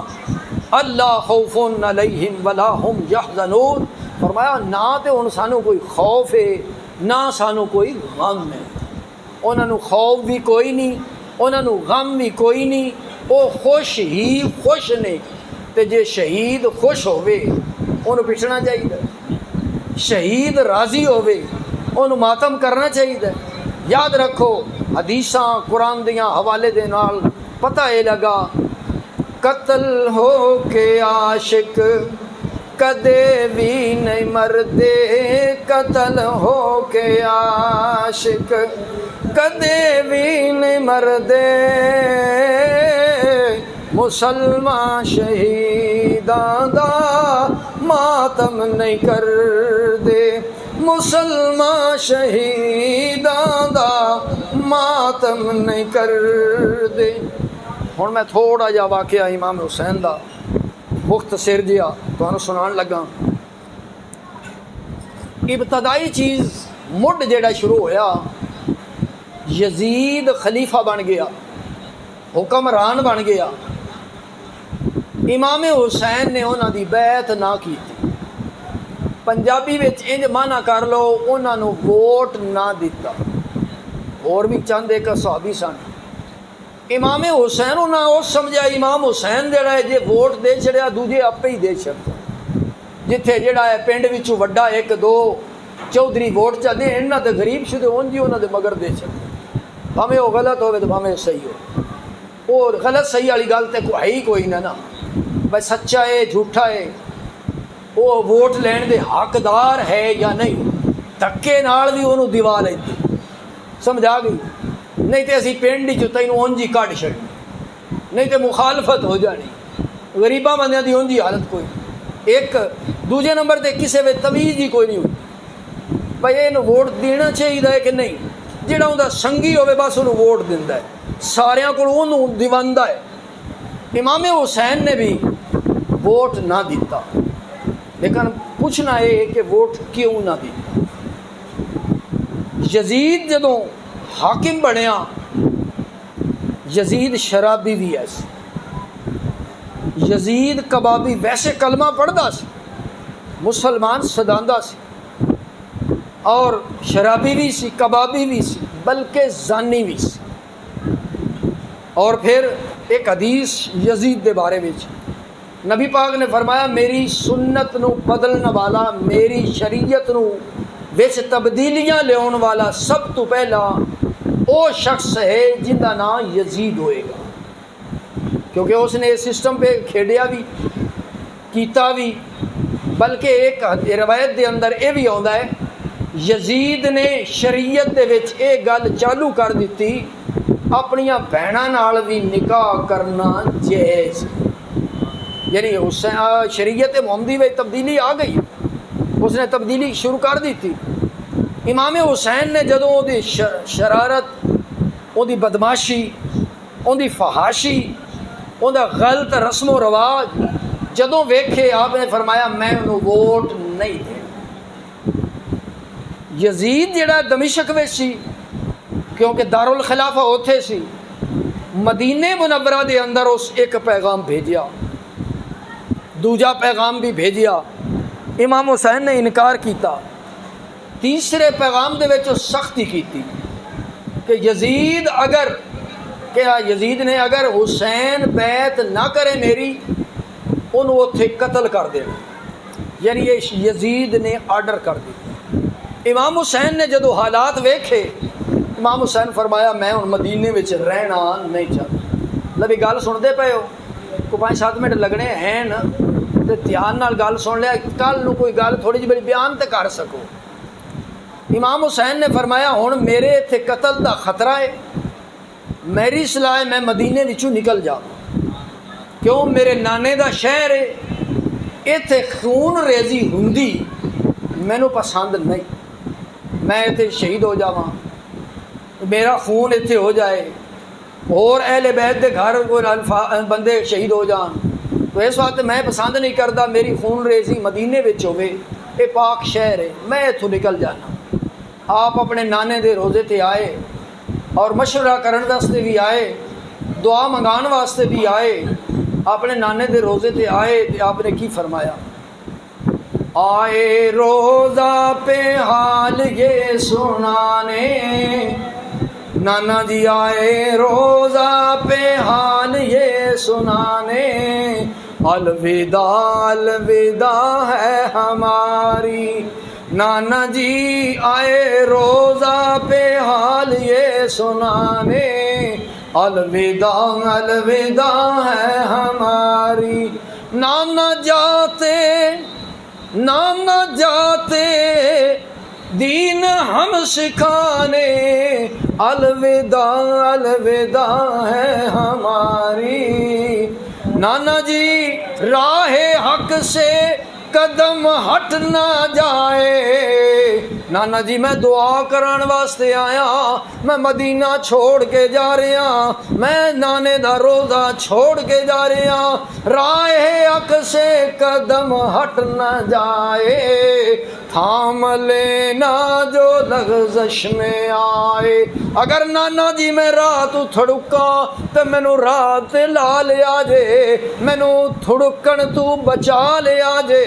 اللہ خوف علیہم ولا ہم یحزنون، فرمایا نہ تے ہن سانو کوئی خوف ہے نہ سانو کوئی غم ہے. انہاں نو خوف بھی کوئی نہیں، انہاں نو غم بھی کوئی نہیں، وہ خوش ہی خوش نے. تے جے شہید خوش ہوئے انہوں پچھنا چاہیے، شہید راضی ہوئے انہوں ماتم کرنا چاہیے. یاد رکھو حدیثاں قرآن دیاں حوالے دے نال پتہ یہ لگا، قتل ہو کے عاشق کدے بھی نہیں مردے، قتل ہو کے عاشق کدے بھی نہیں مردے، مسلمان شہیداں دا ماتم نہیں کر دے، مسلمان شہیداں دا ماتم نہیں کر دے. ہن میں تھوڑا جا واقعہ امام حسین دا مختصر جہا تمہیں سنان لگا. ابتدائی چیز مڈ جڑا شروع ہویا، یزید خلیفہ بن گیا، حکمران بن گیا. امام حسین نے انہاں دی بیعت نہ کی. پنجابی وچ انج مانا کر لو انہاں نو ووٹ نہ دیتا. اور بھی چند ایک صحابی سن. امام حسین انہاں اس سمجھا امام حسین جڑا ہے جے ووٹ دے چھڑیا دوجے آپے ہی دے چھڑتا. جتھے جڑا ہے پنڈ وچوں وڈا ایک دو چودھری ووٹ چا دے انہاں تے غریب شدے ہون جی انہاں دے مگر دے چھڑتے، بھاویں وہ غلط ہوئے تو بھاویں صحیح ہو. وہ غلط صحیح والی گل تے ہے ہی کوئی نہ بھائی سچا ہے جھوٹا ہے، وہ ووٹ لین دے حقدار ہے یا نہیں. دھکے نال بھی انہوں دیوا لیندی، سمجھا گئی؟ نہیں تے اسی پنڈ چ تینوں اونج ہی کڈ چھڈنی، نہیں تے مخالفت ہو جانی. غریباں بندیاں دی اونج ہی حالت کوئی. ایک دوجے نمبر تے کسے وچ تمیز ہی کوئی نہیں ہوتی بھائی اینوں ووٹ دینا چاہیے کہ نہیں. جہاں انہوں سنگھی ہوئے بس انہوں ووٹ دینا ہے، ساریاں کو انہوں دیواندا ہے. امام حسین نے بھی ووٹ نہ دیتا. لیکن پوچھنا یہ ہے کہ ووٹ کیوں نہ دی؟ یزید جدوں حاکم بنیا، یزید شرابی بھی ہے، یزید کبابی، ویسے کلمہ پڑھدا سی، مسلمان سداندا سی، اور شرابی بھی سی، کبابی بھی سی، بلکہ زانی بھی سی۔ اور پھر ایک حدیث یزید دے بارے میں نبی پاک نے فرمایا میری سنت نو بدلن والا، میری شریعت نو وچ تبدیلیاں لیاون والا سب تو پہلا او شخص ہے جن کا نام یزید ہوئے گا، کیونکہ اس نے سسٹم پہ کھیڈیا بھی کیتا بھی۔ بلکہ ایک روایت دے اندر یہ بھی آتا ہے یزید نے شریعت دے وچ یہ گل چالو کر دیتی اپنی بہناں نال بھی نکاح کرنا جائز، یعنی حسین شریعت محمدی میں تبدیلی آ گئی، اس نے تبدیلی شروع کر دی تھی۔ امام حسین نے جدوں وہ دی شرارت، وہ دی بدماشی، وہ دی فحاشی، وہ دا غلط رسم و رواج جدوں ویکھے، آپ نے فرمایا میں انہوں ووٹ نہیں دے۔ یزید جڑا دمشق میں سی، کیونکہ دارالخلافہ اوتھے سی، مدینہ منورہ دے اندر اس ایک پیغام بھیجیا، دوجا پیغام بھی بھیجیا، امام حسین نے انکار کیتا، تیسرے پیغام دے وچ سختی کیتی کہ یزید اگر یزید نے اگر حسین بیعت نہ کرے میری، انہوں اتھے قتل کر دینا، یعنی یہ یزید نے آرڈر کر دی۔ امام حسین نے جدو حالات ویکھے، امام حسین فرمایا میں ان مدینے وچ رہنا نہیں چاہتا۔ لبی گل سنتے پے ہو، کو 5-7 منٹ لگنے ہیں نا، تے دھیان نال گل سن لیا، کل نو کوئی گل تھوڑی جی بڑی بیان تے کر سکو۔ امام حسین نے فرمایا ہن میرے اتھے قتل دا خطرہ ہے، میری صلاح ہے میں مدینے وچوں نکل جا، کیوں میرے نانے دا شہر ہے، اتھے خون ریزی ہوندی مینوں پسند نہیں، میں اتھے شہید ہو جاواں، میرا خون اتھے ہو جائے، اور اہل بیت دے گھر کوئی بندے شہید ہو جان، تو اس وقت میں پسند نہیں کرتا میری خون ریزی مدینے وچ ہوے، اے پاک شہر ہے، میں اتھوں نکل جانا۔ آپ اپنے نانے دے روزے تے آئے اور مشورہ کرن واسطے بھی آئے، دعا منگان واسطے بھی آئے، اپنے نانے دے روزے تے آئے، تے آپ نے کی فرمایا؟ آئے روزہ پہ حال یہ سنانے، نانا جی آئے روزہ پہ حال یہ سنانے، الوداع الوداع ہے ہماری، نانا جی آئے روزہ پہ حال یہ سنانے، الوداع الوداع ہے ہماری، نانا جاتے دین ہم سکھانے، الوداع الوداع ہے ہماری، نانا جی راہ حق سے قدم ہٹ نہ جائے، نانا جی میں دعا کرن واسطے آیا، میں مدینہ چھوڑ کے جا رہا، میں نانے دا روزہ چھوڑ کے جا رہا، راہ حق سے قدم ہٹ نہ جائے، تھام لینا جو لغزش میں آئے، اگر نانا جی میں رات تھڑکا تو مینو رات لا لیا جے، مینو تھڑکن تو بچا لیا جے،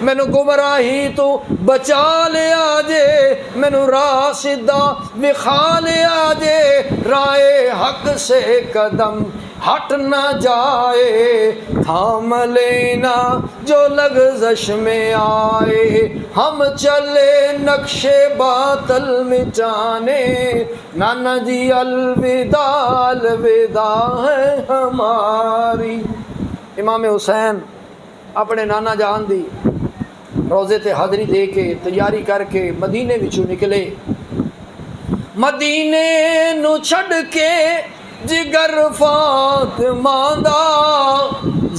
مینو گمراہی تو بچا لیا جے، مینو راہ سیدھا وکھا لیا جے، راہ حق سے قدم ہٹ نہ جائے، تھام لینا جو لغزش میں آئے، ہم چلے نقش باطل مٹانے، نانا جی الوداع الوداع ہے ہماری۔ امام حسین اپنے نانا جان دی روزے تے حاضری دے کے تیاری کر کے مدینے وچوں نکلے، مدینے نو چھڈ کے جگر فاطمہ دا،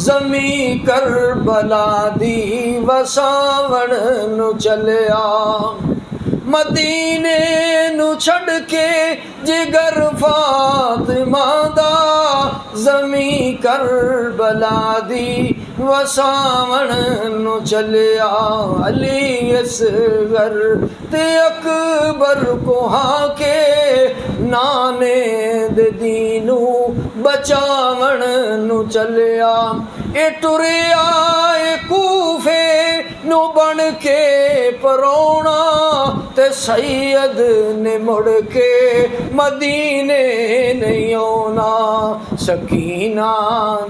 زمیں کربلا دی وساون نو چلیا، مدینے نو چھڈ کے جگر فاطمہ دا، زمیں کربلا دی وساون نو چلیا علی اصغر تے اکبر کو ہاں کے نانے دے دینو بچاون نو چلیا اے ٹریا اے کوفے نو بن کے پرونا تے سید نے مڑ کے مدینے نہیں آنا سکینہ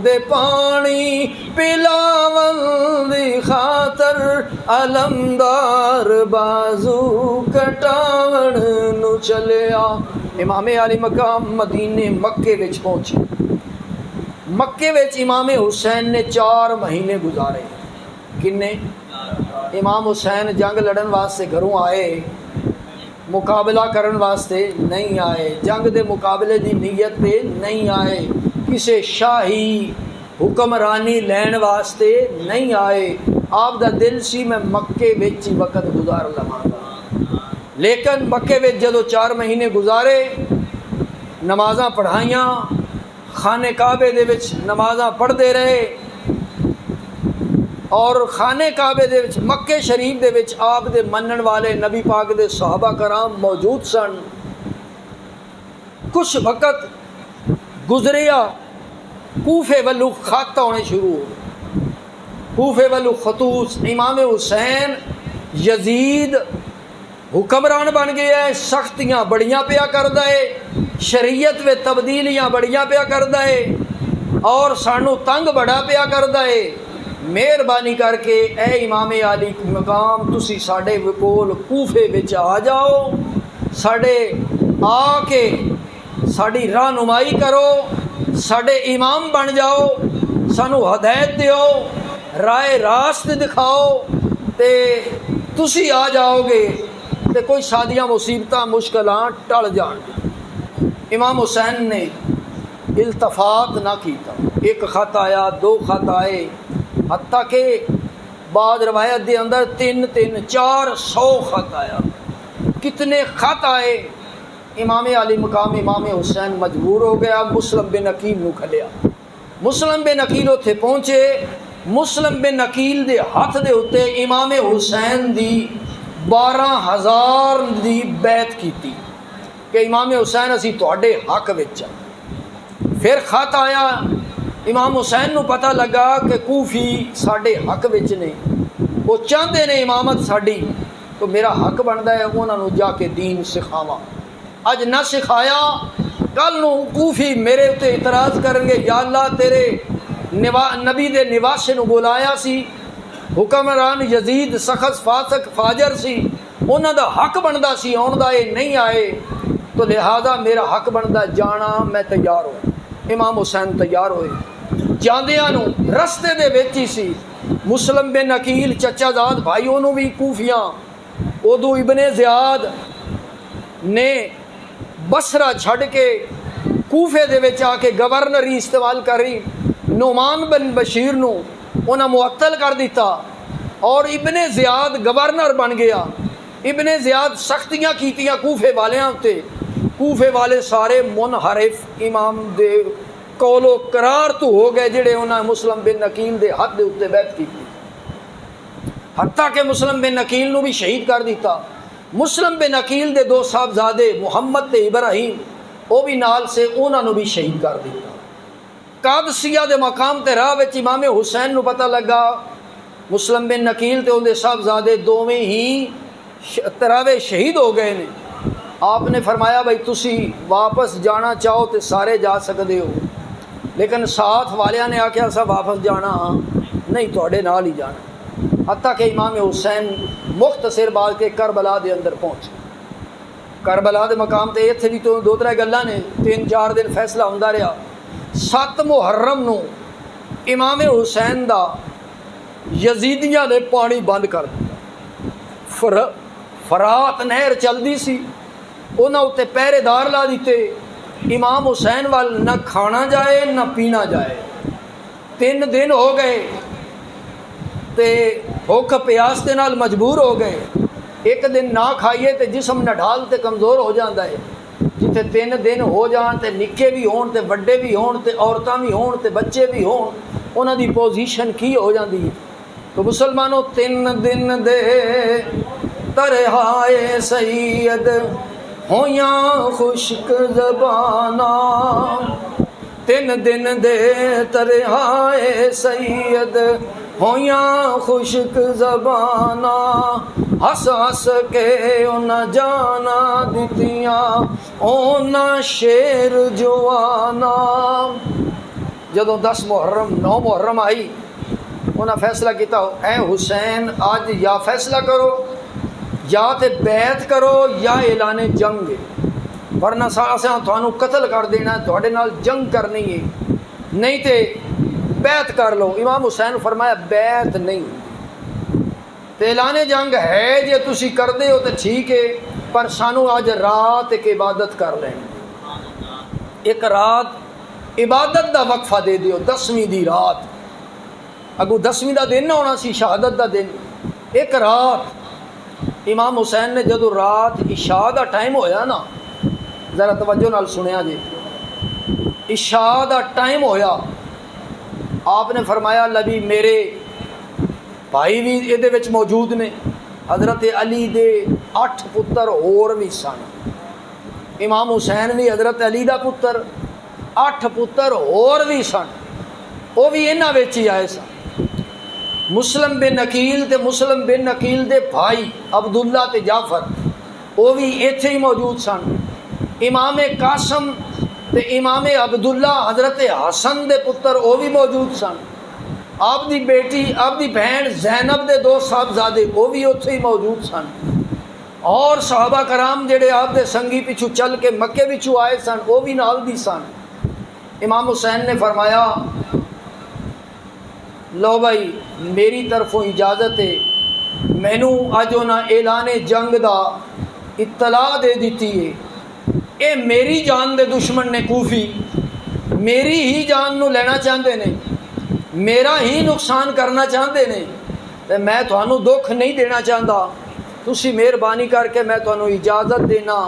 دے پانی پلاون دی خاطر علمدار بازو کٹاون نو چلیا امام علی مقام مدینے مکے وچ پہنچے مکے وچ امام حسین نے 4 مہینے گزارے کنے امام حسین جنگ لڑن واسطے گھروں آئے مقابلہ کرن واسطے نہیں آئے جنگ دے مقابلے دی نیت پہ نہیں آئے کسے شاہی حکمرانی لین واسطے نہیں آئے آپ دا دل سی میں مکے وچ وقت گزار لواں گا لیکن مکے وچ جدو 4 مہینے گزارے نمازاں پڑھائیاں خانہ کعبے دے وچ نمازاں پڑھتے رہے اور خانہ کعبے دے وچ مکے شریف دے وچ آپ دے منن والے نبی پاک دے صحابہ کرام موجود سن کچھ وقت گزریا کوفے والو خط ہونے شروع ہو کوفے والو خطوط امام حسین یزید حکمران بن گیا ہے سختیاں بڑیاں پیا کردا ہے شریعت میں تبدیلیاں بڑیاں پیا کردا ہے اور سانو تنگ بڑا پیا کردا ہے مہربانی کر کے اے امام علی مقام تسی ساڈے کول کوفے وچ آ جاؤ ساڈے آ کے ساڈی رہنمائی کرو ساڈے امام بن جاؤ سانو ہدایت دیو رائے راست دکھاؤ تے تسی آ جاؤ گے تے کوئی سادیاں مصیبتاں مشکلات ٹل جان گے امام حسین نے التفات نہ کیتا ایک خط آیا 2 خط آئے حتیٰ کہ بعد روایت دے اندر 300-400 خط آیا کتنے خط آئے امام علی مقام امام حسین مجبور ہو گیا مسلم بن عقیل نو کھلیا مسلم بن عقیل اتھے پہنچے مسلم بن عقیل دے ہاتھ دے اتے امام حسین دی 12,000 دی بیعت کیتی کہ امام حسین اسی تواڈے حق وچ پھر خط آیا امام حسین نو پتہ لگا کہ کوفی ساڈے حق وچ نے وہ چاہتے نے امامت ساڈی تو میرا حق بنتا ہے انہاں نو جا کے دین سکھاواں اج نہ سکھایا کل نو کوفی میرے تے اعتراض کرن گے یا اللہ تیرے نبی دے نواسے نو بلایا سی حکمران یزید سخت فاسق فاجر سی انہاں دا حق بندا سی آن دا اے نہیں آئے تو لہذا میرا حق بندا جانا میں تیار ہوں امام حسین تیار ہوئے جاندیاں نو رستے دے وچ ہی سی مسلم بن عقیل چچا زاد بھائیوں نو بھی کوفیاں ادو ابن زیاد نے بصرہ چھڑ کے کوفے دے وچ آ کے گورنری استعمال کری نعمان بن بشیر نو انہاں معطل کر دیتا اور ابن زیاد گورنر بن گیا ابن زیاد سختیاں کیتیاں کوفے والیاں تے کوفے والے سارے منحرف امام دے قول و قرار تو ہو گئے جڑے انہاں مسلم بن عقیل دے حد دے اتے بیعت کی حتیٰ کہ مسلم بن عقیل نو بھی شہید کر دیتا مسلم بن عقیل دے 2 صاحبزادے محمد تے ابراہیم وہ بھی نال سے انہاں نو بھی شہید کر دیتا قادسیہ دے مقام تے راہ وچ امام حسین نو پتہ لگا مسلم بن عقیل تے اندے صاحبزادے دوویں ہی تراوے شہید ہو گئے نے آپ نے فرمایا بھائی تسی واپس جانا چاہو تے سارے جا سکتے ہو لیکن ساتھ والیاں نے آکھیا سا واپس جانا نہیں تواڈے نال ہی جانا حتیٰ کہ امام حسین مختصر بعد کے کربلا دے اندر پہنچے کربلا دے مقام تے اتھے بھی تو 2-3 گلاں نے 3-4 دن فیصلہ ہوندا رہا 7 محرم نو امام حسین دا یزیدیاں نے پانی بند کر دیا فرات نہر چلدی سی انہاں اتے پہرے دار لا دیتے امام حسین وال نہ کھانا جائے نہ پینا جائے 3 دن ہو گئے تے بھوک پیاس دے نال مجبور ہو گئے ایک دن نہ کھائیے تے جسم نڈھال تے کمزور ہو جاندا ہے جتھے 3 دن ہو جان تے نکے بھی ہون تے وڈے بھی ہون تے عورتاں بھی ہون تے بچے بھی ہون انہاں دی پوزیشن کی ہو جاندی ہے۔ تو مسلمانوں 3 دن دے ترہائے سید ہویاں خشک زبانہ، 3 دن دے ترہائے سید ہویاں خشک زبانہ، ہس ہس کے انہاں جانا دتیاں انہاں شیر جوانا۔ جدوں 10 محرم 9 محرم آئی، انہاں فیصلہ کیتا اے حسین آج یا فیصلہ کرو یا تے بیعت کرو یا اعلان جنگ، ورنہ اساں تھانوں قتل کر دینا ہے، تھوڑے نال جنگ کرنی ہے، نہیں تے بیعت کر لو۔ امام حسین فرمایا بیعت نہیں، تے اعلان جنگ ہے جے تسی کر دے ہو تے ٹھیک ہے، پر سانو آج رات ایک عبادت کر لیں، ایک رات عبادت دا وقفہ دے دیو، 10ویں دی رات، اگو 10ویں دا دن نہ ہونا سی، شہادت دا دن، ایک رات۔ امام حسین نے جدو رات عشاء دا ٹائم ہویا نا، ذرا توجہ نال سنیا جی، عشاء دا ٹائم ہویا، آپ نے فرمایا لبی میرے بھائی بھی یہ وچ موجود نے، حضرت علی دے 8 پتر اور بھی سن، امام حسین بھی حضرت علی دا پتر، 8 پتر اور بھی سن، وہ بھی انہاں وچ ہی آئے سن۔ مسلم بن عقیل تے مسلم بن عقیل دے بھائی عبداللہ تے جعفر وہ بھی ایتھے ہی موجود سن۔ امام قاسم تے امام عبداللہ حضرت حسن دے پتر وہ بھی موجود سن۔ آپ دی بیٹی آپ دی بہن زینب دے 2 صاحبزادے وہ بھی اتھے ہی موجود سن، اور صحابہ کرام جڑے آپ دے سنگی پچھو چل کے مکے پچھو آئے سن وہ بھی نال دی سن۔ امام حسین نے فرمایا لو بھائی میری طرفوں اجازت ہے، مینوں اج انہاں اعلان جنگ دا اطلاع دے دیتی ہے، اے میری جان دے دشمن نے کوفی، میری ہی جان نو لینا چاہتے نے، میرا ہی نقصان کرنا چاہتے نے، تے میں تھانوں دکھ نہیں دینا چاہتا، تسی مہربانی کر کے میں تھانوں اجازت دینا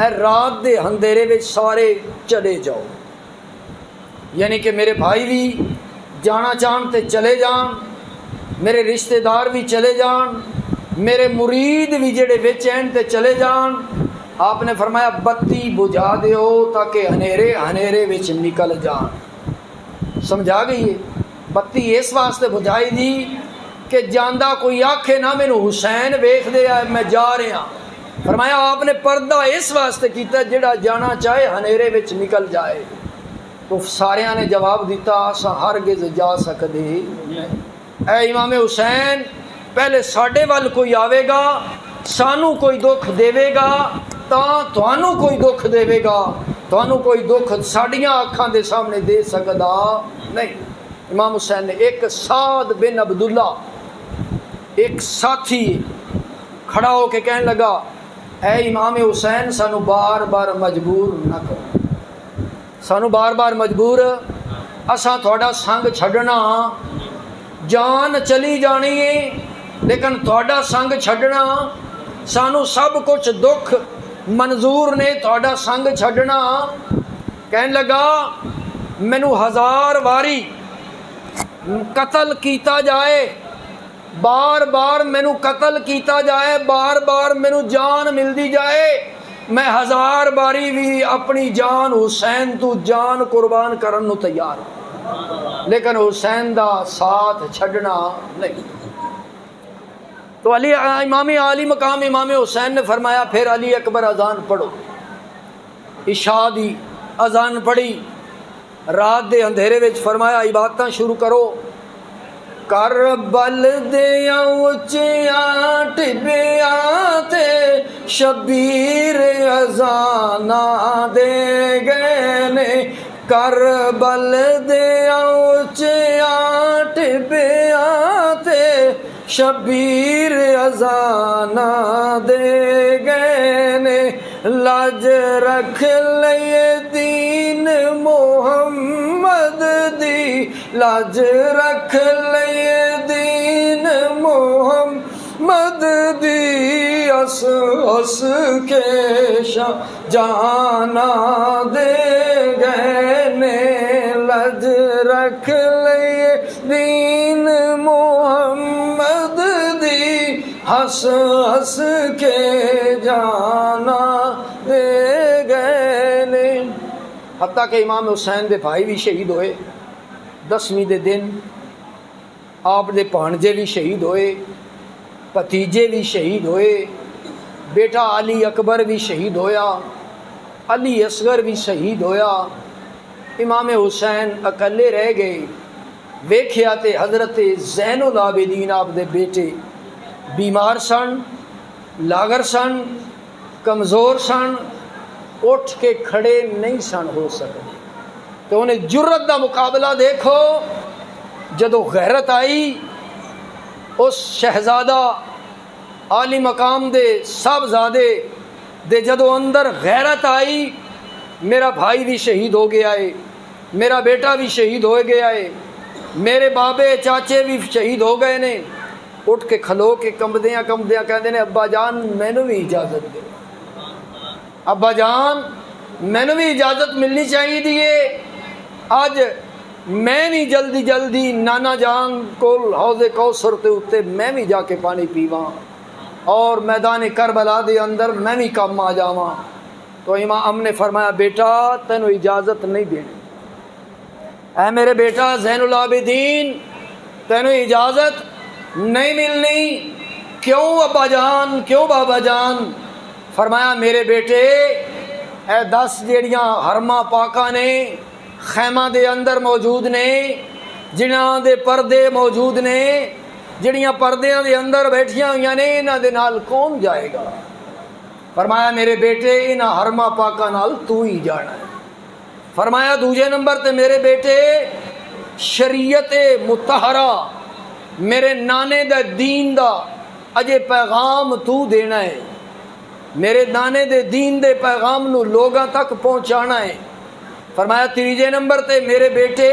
اے رات دے اندھیرے وچ سارے چلے جاؤ، یعنی کہ میرے بھائی بھی جانا چاہن تے چلے جان، میرے رشتہ دار بھی چلے جان، میرے مرید بھی جڑے وچ ہیں تے چلے جان۔ آپ نے فرمایا بتی بجھا دیو تاکہ ہنیرے وچ نکل جان۔ سمجھا گئی ہے؟ بتی اس واسطے بجھائی دی کہ جاندہ کوئی آکھے نہ مینوں حسین ویکھ دے میں جا رہا، فرمایا آپ نے پردہ اس واسطے کیتا جڑا جانا چاہے ہنیرے وچ نکل جائے۔ تو سارے نے جواب دیتا اساں ہرگز جا سکدے نہیں۔ اے امام حسین پہلے ساڈے ول کوئی آوے گا، سانو کوئی دکھ دے گا تاں تھانوں کوئی دکھ دے گا، تھانوں کوئی دکھ ساڈیاں اکھاں دے سامنے دے سکدا نہیں۔ امام حسین نے ایک سعد بن عبداللہ ایک ساتھی کھڑا ہو کے کہنے لگا اے امام حسین سانو بار بار مجبور نہ کرو، سانو بار بار مجبور، اساں تھوڑا سنگ چھڈنا، جان چلی جانی ہے لیکن تھوڑا سنگ چھڈنا، سانو سب کچھ دکھ منظور نے، تھوڑا سنگ چھڈنا۔ کہنے لگا مینوں 1000 واری قتل کیتا جائے، بار بار مینوں قتل کیتا جائے، بار بار مینوں جان ملدی جائے، میں 1000 باری بھی اپنی جان حسین تو جان قربان کرن نو تیار ہوں، لیکن حسین دا ساتھ چھڈنا نہیں۔ تو علی امام عالی مقام امام حسین نے فرمایا پھر علی اکبر اذان پڑھو، عشاء دی اذان پڑھی، رات دے اندھیرے وچ فرمایا عبادتاں شروع کرو۔ کربل دیاں اچیاں ٹبیاں تے شبیر اذاناں دے گئے نے، کربل دیاں اچیاں ٹبیاں تے شبیر اذاناں دے گئے نے، لاج رکھ لئے دین محمد دی، لاج رکھ لئے دین محمد دی، اس اس کے جانا دے گئے نے، لج رکھ لئے دین محمد دی ہس ہس کے جانا دے گئے نے۔ حتیٰ کہ امام حسین دے بھائی بھی شہید ہوئے 10ویں دے دن، آپ دے بھانجے بھی شہید ہوئے، بھتیجے بھی شہید ہوئے، بیٹا علی اکبر بھی شہید ہویا، علی اصغر بھی شہید ہویا، امام حسین اکلے رہ گئے۔ ویکھیا تے حضرت زین العابدین آپ دے بیٹے بیمار سن، لاغر سن، کمزور سن، اٹھ کے کھڑے نہیں سن ہو سکے۔ تو انہیں جرت دا مقابلہ دیکھو، جدو غیرت آئی اس شہزادہ عالی مقام دے صاحبزادے دے، جدو اندر غیرت آئی، میرا بھائی بھی شہید ہو گیا ہے، میرا بیٹا بھی شہید ہو گیا ہے، میرے بابے چاچے بھی شہید ہو گئے نے، اٹھ کے کھلو کے کمبدیاں کمبدیاں کہتے ہیں ابا جان مینوں بھی اجازت دے، ابا جان مینوں بھی اجازت ملنی چاہیے دیے، اج میں بھی جلدی جلدی نانا جان کو حوض کوثر تے اتے میں بھی جا کے پانی پیواں اور میدان کربلا دے اندر میں بھی کم آ جاواں۔ تو امام نے فرمایا بیٹا تینوں اجازت نہیں دینی، اے میرے بیٹا زین العابدین تینوں اجازت نہیں ملنی۔ کیوں ابا جان، کیوں بابا جان؟ فرمایا میرے بیٹے اے 10 جیڑیاں حرمہ پاکاں نے خیمہ دے اندر موجود نے، جنہاں دے پردے موجود نے، جڑیاں پردیاں دے اندر بیٹھیاں ہوئیاں نے، انہاں دے نال کون جائے گا؟ فرمایا میرے بیٹے انہاں حرمہ پاکاں نال تو ہی جانا ہے۔ فرمایا دوجے نمبر تے میرے بیٹے شریعت مطہرہ میرے نانے دے دین دا اجے پیغام تو دینا ہے، میرے نانے دے دین دے پیغام نو لوگاں تک پہنچانا ہے۔ فرمایا تیجے نمبر تے میرے بیٹے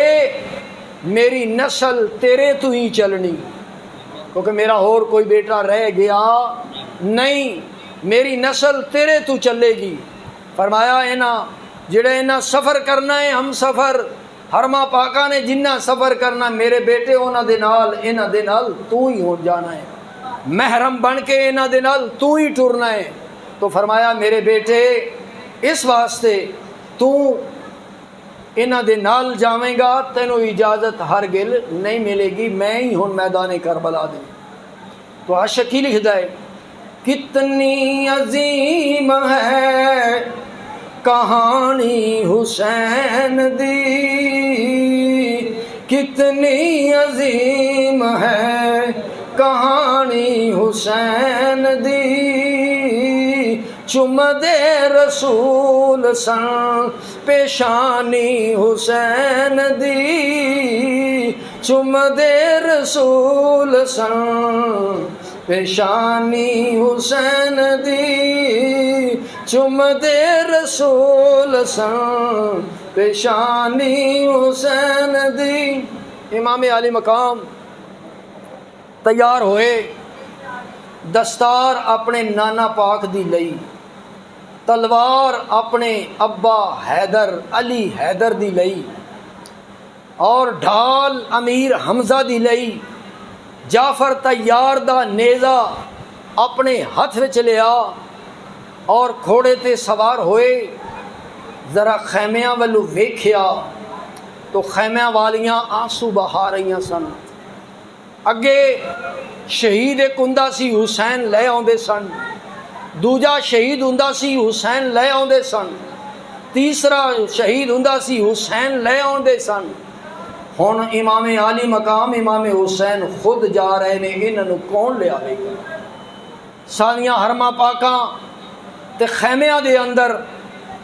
میری نسل تیرے تو ہی چلنی، کیونکہ میرا اور کوئی بیٹا رہ گیا نہیں، میری نسل تیرے تو چلے گی۔ فرمایا جڑے انہاں سفر کرنا ہے، ہم سفر حرمہ پاکاں نے جنہ سفر کرنا میرے بیٹے انہاں دے نال تو ہی ہو جانا ہے، محرم بن کے انہاں دے نال تو ہی ٹرنا ہے۔ تو فرمایا میرے بیٹے اس واسطے تو انہاں دے نال جاویں گا تینوں اجازت ہرگز نہیں ملے گی، میں ہی ہوں میدان کربلا دے۔ تو عاشق ہی لکھدا ہے کتنی عظیم ہے کہانی حسین دی، کتنی عظیم ہے کہانی حسین دی، چمدے رسول سن پیشانی حسین دی، چمدے رسول سن پیشانی حسین دی، چمدے رسول سن پیشانی حسین دی۔ امام علی مقام تیار ہوئے، دستار اپنے نانا پاک دی لئی، تلوار اپنے ابا حیدر علی حیدر دی لئی، اور ڈھال امیر حمزہ دی لئی، جعفر تیار دا نیزہ اپنے ہاتھ وچ لیا اور گھوڑے تے سوار ہوئے۔ ذرا خیمیاں والو ویکھیا تو خیمیاں والیاں آنسو بہا رہیاں سن، اگے شہید ایک ہوندا سی حسین لے آندے سن، دوجا شہید ہوندا سی حسین لے آندے سن، تیسرا شہید ہوندا سی حسین لے آندے سن۔ ہن امام عالی مقام امام حسین خود جا رہے نے، انہاں نوں کون لے آوے گا؟ ساریاں حرمہ پاکاں تے خیمیاں دے اندر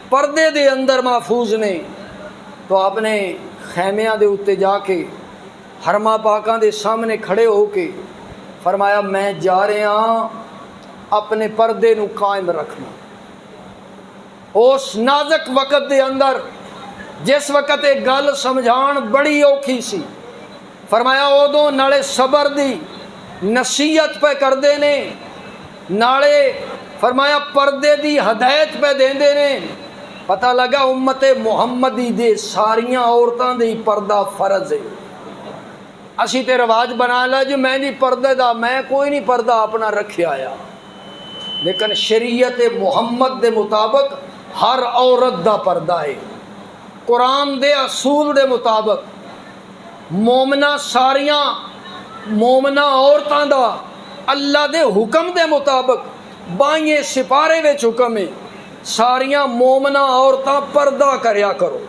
پردے دے اندر محفوظ نے۔ تو آپ نے خیمیاں دے اتے جا کے حرمہ پاکاں دے سامنے کھڑے ہو کے فرمایا میں جا رہا ہاں اپنے پردے نو قائم رکھنا۔ اس نازک وقت دے اندر جس وقت ایک گل سمجھان بڑی اوکھی سی، فرمایا ادوں نالے صبر دی نصیحت پہ کردے نے، نالے فرمایا پردے دی ہدایت پہ دیندے نے، پتہ لگا امت محمدی دے ساریاں عورتاں دے پردہ فرض ہے. اسی تے رواج بنا لا جو میں نہیں پردے دا، میں کوئی نہیں پردہ اپنا رکھیا آیا، لیکن شریعت محمد دے مطابق ہر عورت دا پردہ ہے. قرآن دے اصول دے مطابق مومنہ ساریاں مومنہ عورتاں دا اللہ دے حکم دے مطابق بائیں سپارے وچ حکم ہے ساریاں مومنہ عورتاں پردہ کریا کرو.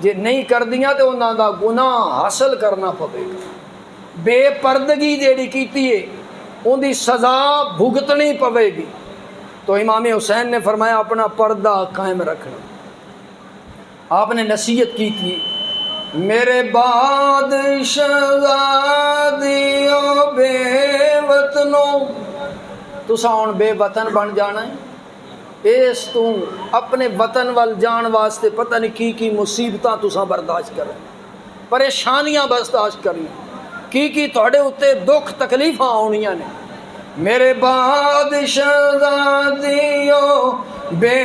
جے نہیں کر دیاں تو انہاں دا گناہ حاصل کرنا پوے گا. بے پردگی جیڑی کیتی ہے ان دی سزا بھگتنی پوے گی. تو امام حسین نے فرمایا اپنا پردہ قائم رکھنا. آپ نے نصیحت کی تھی میرے بعد شہزادیوں بے وطنوں، تساں ہن بے وطن بن جانا ہے. اس تو اپنے وطن وال جان واسطے پتہ نہیں کی مصیبتاں تساں برداشت کریں، پریشانیاں برداشت کریں، کی تھوڑے اتے دکھ تکلیفاں آنیاں نے. میرے بعد شہزادیوں بے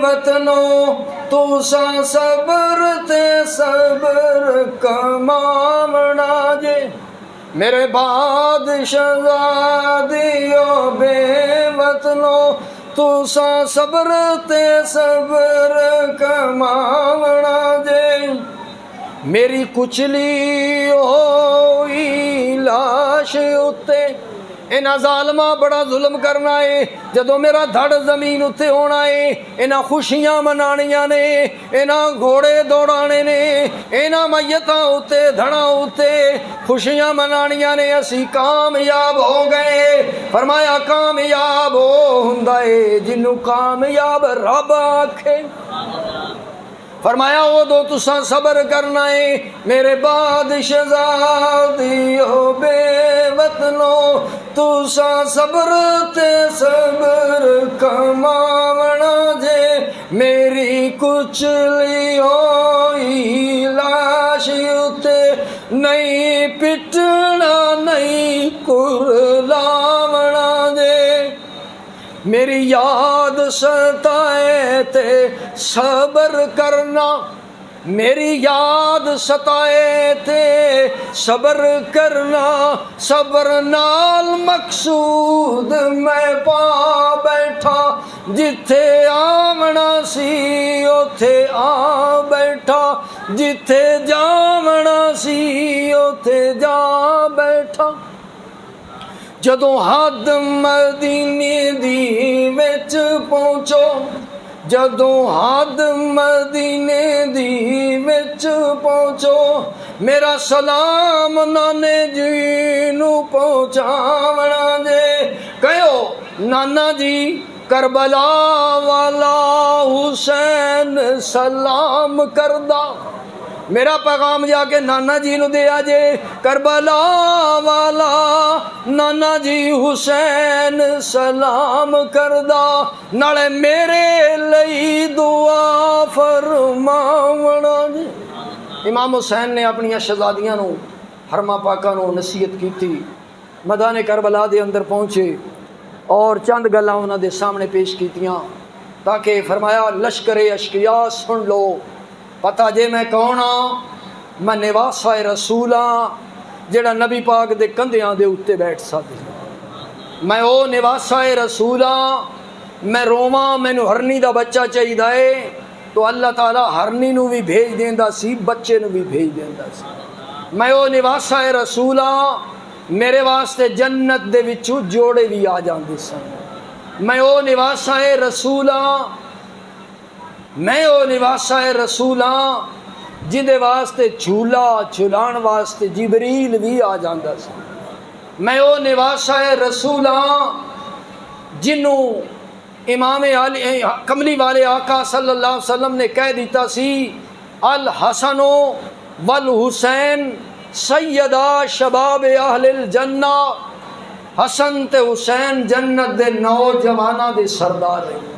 وطنوں تساں صبر تے صبر کماونا جے. میرے بعد شہزادیوں بے وطنوں تساں صبر تے صبر کماونا جے. میری کچلی ہوئی لاش اتے انہاں ظالماں بڑا ظلم کرنا ہے. جدوں میرا دھڑ زمین اتے ہونا ہے انہاں خوشیاں منانیاں نے، انہاں گھوڑے دوڑانے نے، انہاں میتاں اتے دھڑاں اتے خوشیاں منانیاں نے. اسی کامیاب ہو گئے. فرمایا کامیاب ہو ہوندا ہے جنوں کامیاب رب آکھے. فرمایا وہ دو تساں صبر کرنا ہے. میرے بعد شہزادیوں بے وطنوں تساں صبر تے صبر کماونا جے. میری کچلی ہوئی لاش اتے نہیں پٹنا نہیں کرلاونا جے. میری یاد ستائے تے صبر کرنا، میری یاد ستائے تے صبر کرنا. صبر نال مقصود میں پا بیٹھا، جتھے آونا سی اوتھے آ بیٹھا، جتھے جاونا سی اوتھے جا بیٹھا. جدوں حد مدینے دی وچ پہنچو، جدوں حد مدینے دی وچ پہنچو میرا سلام نانے جی نو پہنچاونا جے. کہو نانا جی کربلا والا حسین سلام کردہ. میرا پیغام جا کے نانا جی نو دیا جے. کربلا والا نانا جی حسین سلام کردہ، نالے میرے لئی دعا فرماونا جے. امام حسین نے اپنی شہزادیاں نو حرمہ پاکاں نو نصیحت کی تھی. میدان کربلا دے اندر پہنچے اور چند گلاں انہاں دے سامنے پیش کیتیاں تاکہ فرمایا لشکر اشقیا سن لو. پتہ جے میں کون ہاں؟ میں نواسہ رسول ہاں جڑا نبی پاک دے کندھیاں دے اتے بیٹھ سکدا. میں او نواسہ رسول ہاں. میں رواں مینوں ہرنی دا بچہ چاہیے تو اللہ تعالیٰ ہرنی نو بھی بھیج دیندا سی، بچے نو بھی بھیج دیندا سی. میں او نواسہ رسول ہاں. میرے واسطے جنت دے وچوں جوڑے بھی آ جاندے سن. میں او نواسہ رسول ہاں. میں او نواسہ رسول ہاں جن دے واسطے جھولا جھلان واسطے جبریل بھی آ جاندا سی. میں او نواسہ رسول ہاں جنوں امام علی کملی والے آقا صلی اللہ علیہ وسلم نے کہہ دیتا سی الحسن والحسین سیدہ شباب اہل الجنہ. حسن تے حسین جنت دے نوجواناں دے سردار ہیں.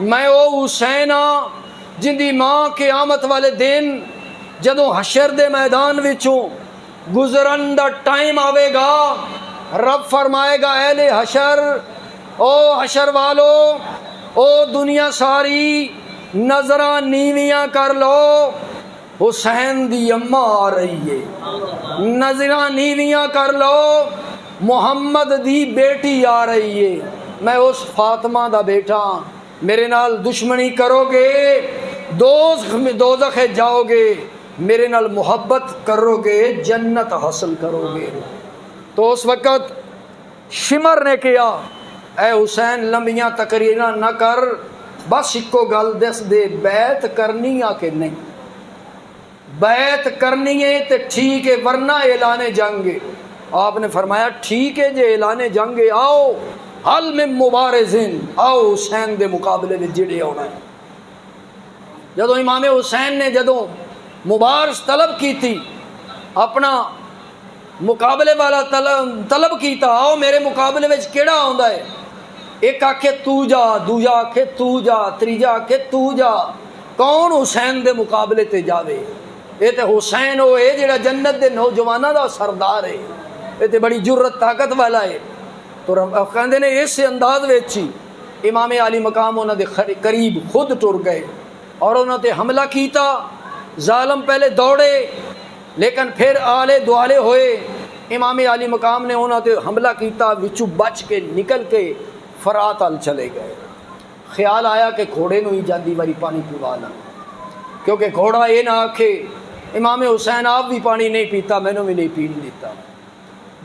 میں او حسین ہاں جن دی ماں قیامت والے دن جدوں حشر دے میدان وچوں گزرن دا ٹائم آوے گا رب فرمائے گا اہل حشر، او حشر والو، او دنیا ساری نظراں نیویاں کر لو، حسین دی اماں آ رہی ہے، نظراں نیویاں کر لو، محمد دی بیٹی آ رہی ہے، میں اس فاطمہ دا بیٹا، میرے نال دشمنی کرو گے دوزخ جاؤ گے، میرے نال محبت کرو گے جنت حاصل کرو گے۔ تو اس وقت شمر نے کیا، اے حسین لمبیاں تقریراں نہ کر، بس اکو گل دس دے، بیعت کرنی آ کہ نہیں؟ بیعت کرنی ہے تو ٹھیک ہے، ورنہ اعلان جنگ ہے۔ آپ نے فرمایا ٹھیک ہے جے اعلان جنگ ہے، آؤ حل میں مبارزین، آؤ حسین دے مقابلے میں جڑے ہونا ہے۔ جدو امام حسین نے جدو مبارز طلب کی تھی، اپنا مقابلے والا طلب کیتا، آؤ میرے مقابلے میں کیڑا آندا ہے؟ ایک آکھے تو جا، دوجا آکھے تو جا، تریجا آکھے تو جا، کون حسین دے مقابلے تے جاوے؟ یہ تے حسین ہو اے جڑا جنت دے نوجواناں دا سردار ہے، یہ تے بڑی جرت طاقت والا ہے۔ تو کہندے نے اس انداز وچ ہی امام علی مقام انہاں دے قریب خود ٹر گئے اور انہاں تے حملہ کیتا۔ ظالم پہلے دوڑے لیکن پھر آلے دوالے ہوئے، امام علی مقام نے انہاں تے حملہ کیتا، وچوں بچ کے نکل کے فرات ال چلے گئے۔ خیال آیا کہ گھوڑے نو ہی جاندی واری پانی پیوا لاں، کیونکہ گھوڑا یہ نہ آکھے امام حسین آپ بھی پانی نہیں پیتا، میں نے بھی نہیں پین دیتا۔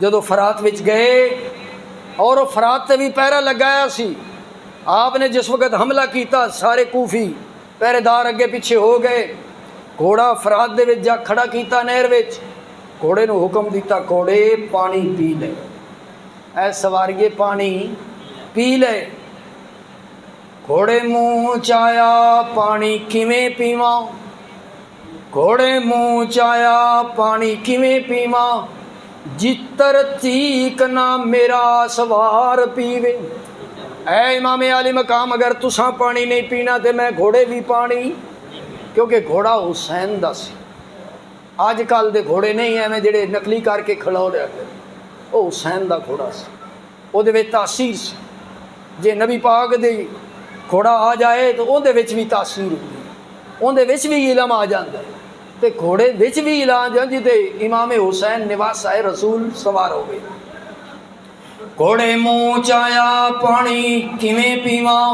جدو فرات وچ گئے اور وہ فرات تے بھی پہرا لگایا سی، آپ نے جس وقت حملہ کیتا سارے کوفی پہرے دار اگے پیچھے ہو گئے، گھوڑا فرات دے وچ جا کھڑا کیتا نہر وچ، گھوڑے نو حکم دیتا گھوڑے پانی پی لے، اے سواریے پانی پی لے۔ گھوڑے منہ چایا پانی کیویں پیواں، گھوڑے منہ چایا پانی کیویں پیواں، جتر تیک نہ میرا سوار پیوے۔ اے امام علی مقام اگر تساں پانی نہیں پینا تے میں گھوڑے بھی پانی، کیونکہ گھوڑا حسین دا سی۔ آج کل دے گھوڑے نہیں ہیں میں جڑے نقلی کر کے کھڑا ہو رہا ہے، وہ حسین دا گھوڑا سی، وہ دے وچ تاثیر سی۔ جے نبی پاک دے گھوڑا آ جائے تو اون دے وچ بھی تاثیر ہوندی، اون دے وچ بھی علم آ جاندا ہے، تے گھوڑے وچ بھی علم جاندی تے امام حسین نواسہ رسول سوار ہو گئے۔ گھوڑے منہ چایا پانی کیویں پیواں،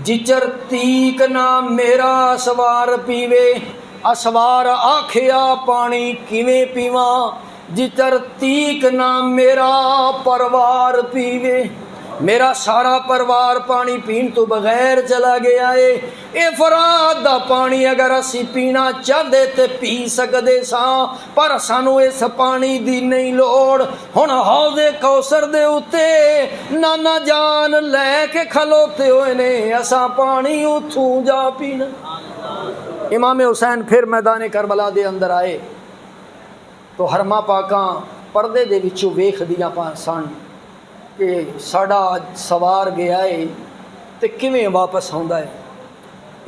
جچر تیک نہ میرا سوار پیوے، اسوار آکھیا پانی کیویں پیواں، جچر تیک نہ میرا پروار پیوے۔ میرا سارا پروار پانی پین تو بغیر چلا گیا ہے، اے فرات دا پانی اگر اسی پینا چاہدے تے پی سکدے ساں، پر سانو اس پانی دی نہیں لوڑ۔ ہن حوض کوثر دے اتے نانا جان لے کے کھلوتے ہوئے نے، اساں پانی اتھوں جا پینا۔ امام حسین پھر میدان کربلا دے اندر آئے تو حرمہ پاکاں پردے دے وچوں ویکھ دیاں سن کہ ساڈا سوار گیا ہے تے کیویں واپس آندا ہے۔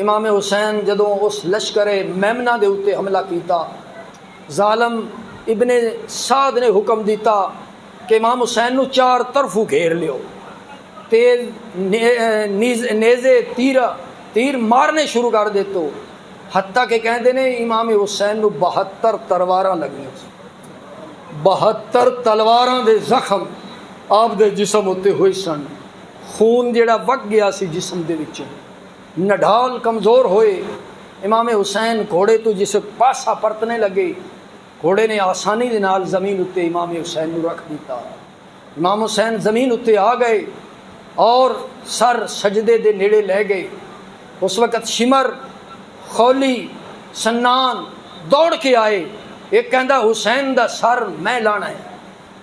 امام حسین جدوں اس لشکر میمنہ دے اوتے حملہ کیتا، ظالم ابن سعد نے حکم دیتا کہ امام حسین نو چار طرفوں گھیر لیو، تیز نیزے تیر مارنے شروع کر دیتو، حتیٰ کہ کہندے نے امام حسین نو 72 تلواراں لگیاں، 72 تلواراں دے زخم آپ دے جسم ہوتے ہوئے سن، خون جیڑا وگ گیا سی جسم دے وچوں، نڈھال کمزور ہوئے۔ امام حسین گھوڑے تو جس پاسا پرتنے لگے، گھوڑے نے آسانی دے نال زمین اتے امام حسین نو رکھ دیتا۔ امام حسین زمین اتے آ گئے اور سر سجدے دے نیڑے لے گئے۔ اس وقت شمر، خولی، سنان دوڑ کے آئے، ایک کہندا حسین دا سر میں لانا ہے،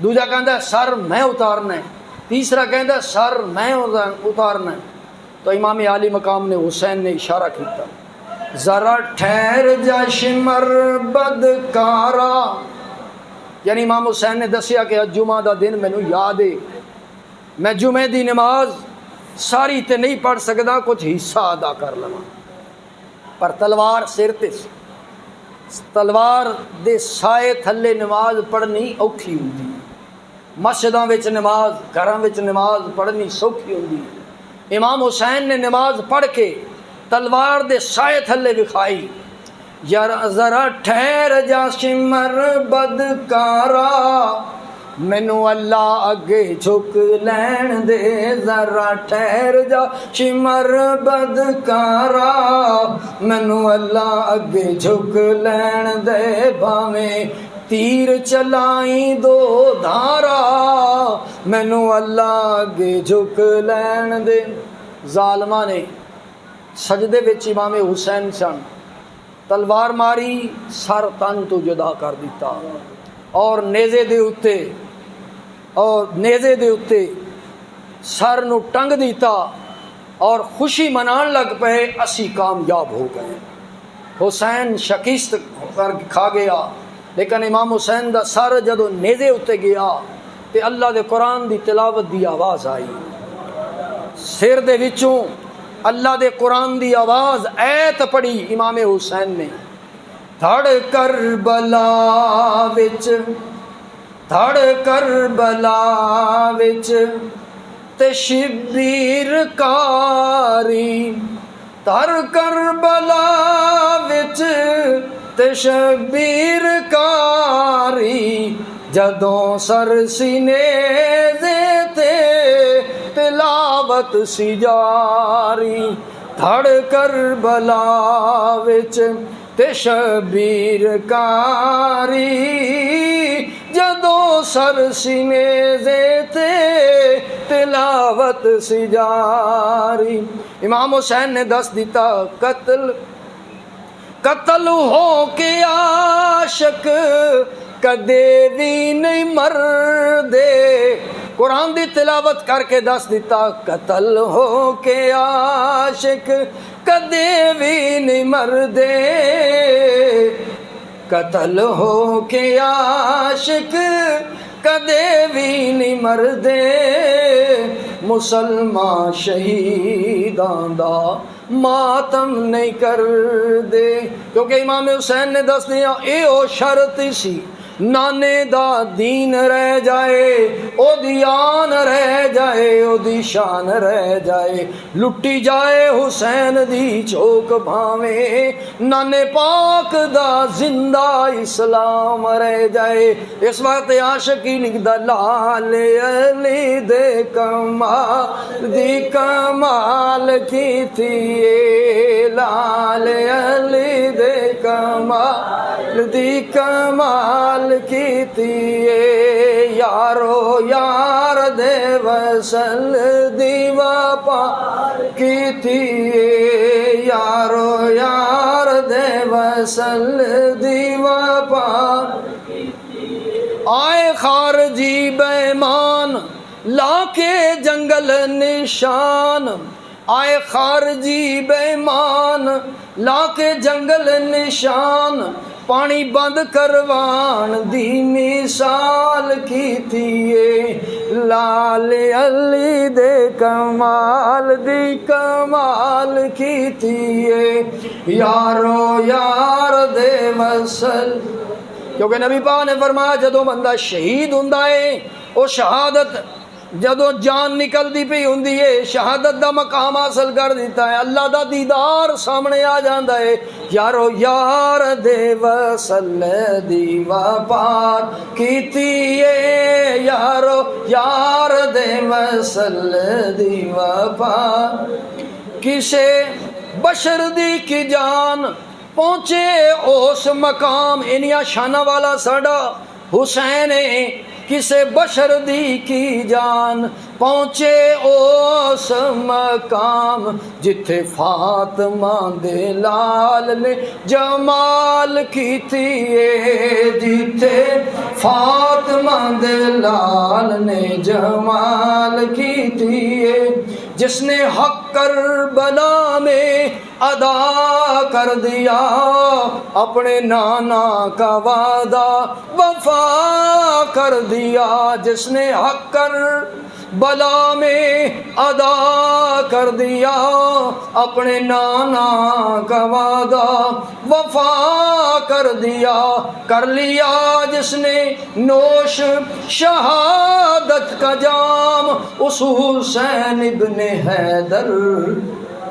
دوجا کہندا سر میں اتارنا ہے، تیسرا کہندا سر میں اتارنا ہے۔ تو امام علی مقام نے حسین نے اشارہ کیتا، ذرا ٹھہر جا شمر بدکارا، یعنی امام حسین نے دسیا کہ جمعہ دا دن مینوں یاد ہے، میں جمعے دی نماز ساری تے نہیں پڑھ سکدا، کچھ حصہ ادا کر لواں، پر تلوار سر تے، تلوار دے سائے تھلے نماز پڑھنی اوکھی ہوندی، مسجداں وچ نماز، گھراں وچ نماز پڑھنی سوکھی ہوندی۔ امام حسین نے نماز پڑھ کے تلوار دے سائے تھلے وکھائی، یار ذرا ٹھہر جا سمر بدکارا، مینو اللہ اگے جھک لین دے، ذرا ٹھہر جا سمر بدکارا، مینو اللہ اگے جھک لین دے، بھاویں تیر چلائی دو دھارا، مینو اللہ اگے جھک لین دے۔ ظالماں نے سجدے وچ امام حسین سن، تلوار ماری، سر تن تو جدا کر دیتا، اور نیزے دے اتے سر نو ٹنگ دیتا، اور خوشی منان لگ پے، اسی کامیاب ہو گئے۔ حسین شکست کر کھا گیا، لیکن امام حسین دا سر جدو نیزے اتے گیا تے اللہ دے قرآن دی تلاوت دی آواز آئی، سر دے وچوں اللہ دے قرآن دی آواز، ایت پڑھی امام حسین نے، دھڑ کربلا وچ تے شبیر کاری، دھڑ کربلا وچ تے شبیر کاری، جدوں سر سینے تے تلاوت سی جاری، دھڑ کربلا وچ تے شبیر کاری، جدوں سر سینے تے تلاوت سی جاری۔ امام حسین نے دس دیتا، قتل ہو کے عاشق کدے بھی نہیں مردے، قرآن دی تلاوت کر کے دس دیتا، قتل ہو کے عاشق کدے بھی نہیں مردے، قتل ہو کے عاشق کدے بھی نہیں مردے، مسلمان شہیداں دا ماتم نہیں کر دے، کیونکہ امام حسین نے دس دیا اے او شرط سی، نانے دا دین رہ جائے، او دی آن رہ جائے، او دی شان رہ جائے، لٹی جائے حسین دی چوک بھاویں، نانے پاک دا زندہ اسلام رہ جائے۔ اس وقت عاشقی لکھدا، لال علی دے کمال دی کمال کی تھی، لال علی دے کمال دی کمال کی تھی، یارو یار دے وصل دی وفا کی تھی، یارو یار دے وصل دی وفا، آئے خارجی بے ایمان لا کے جنگل نشان، آئے خارجی بے ایمان لا کے جنگل نشان، پانی بند کروان دی مثال کی تھی، لال علی دے کمال دی کمال کی تھی، یارو یار دے وصل، کیونکہ نبی پاک نے فرمایا جدو بندہ شہید ہوندا ہے، او شہادت جدو جان نکل دی پئی ہوندی ہے، شہادت دا مقام حاصل کر دیتا ہے، اللہ دا دیدار سامنے آ جاندا ہے، یارو یار دے وصل دی وفا کیتی ہے، یارو یار دے وصل دی وفا، کسے بشر دی کی جان پہنچے اس مقام، انیا شانہ والا ساڈا حسین ہے، کسے بشر دی کی جان پہنچے اس مقام، جتھے فاطمہ دے لال نے جمال کیتی ہے، جتھے فاطمہ دے لال نے جمال کیتی ہے، جس نے حق کربلا میں ادا کر دیا اپنے نانا کا وعدہ وفا کر دیا، جس نے حق کربلا میں ادا کر دیا اپنے نانا کا وعدہ وفا کر دیا، کر لیا جس نے نوش شہادت کا جام اس حسین ابن حیدر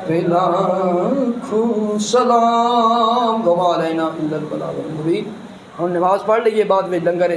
پہ لاکھوں سلام وما علینا الا البلاغ المبین. ہم نماز پڑھ لیے بعد میں لنگر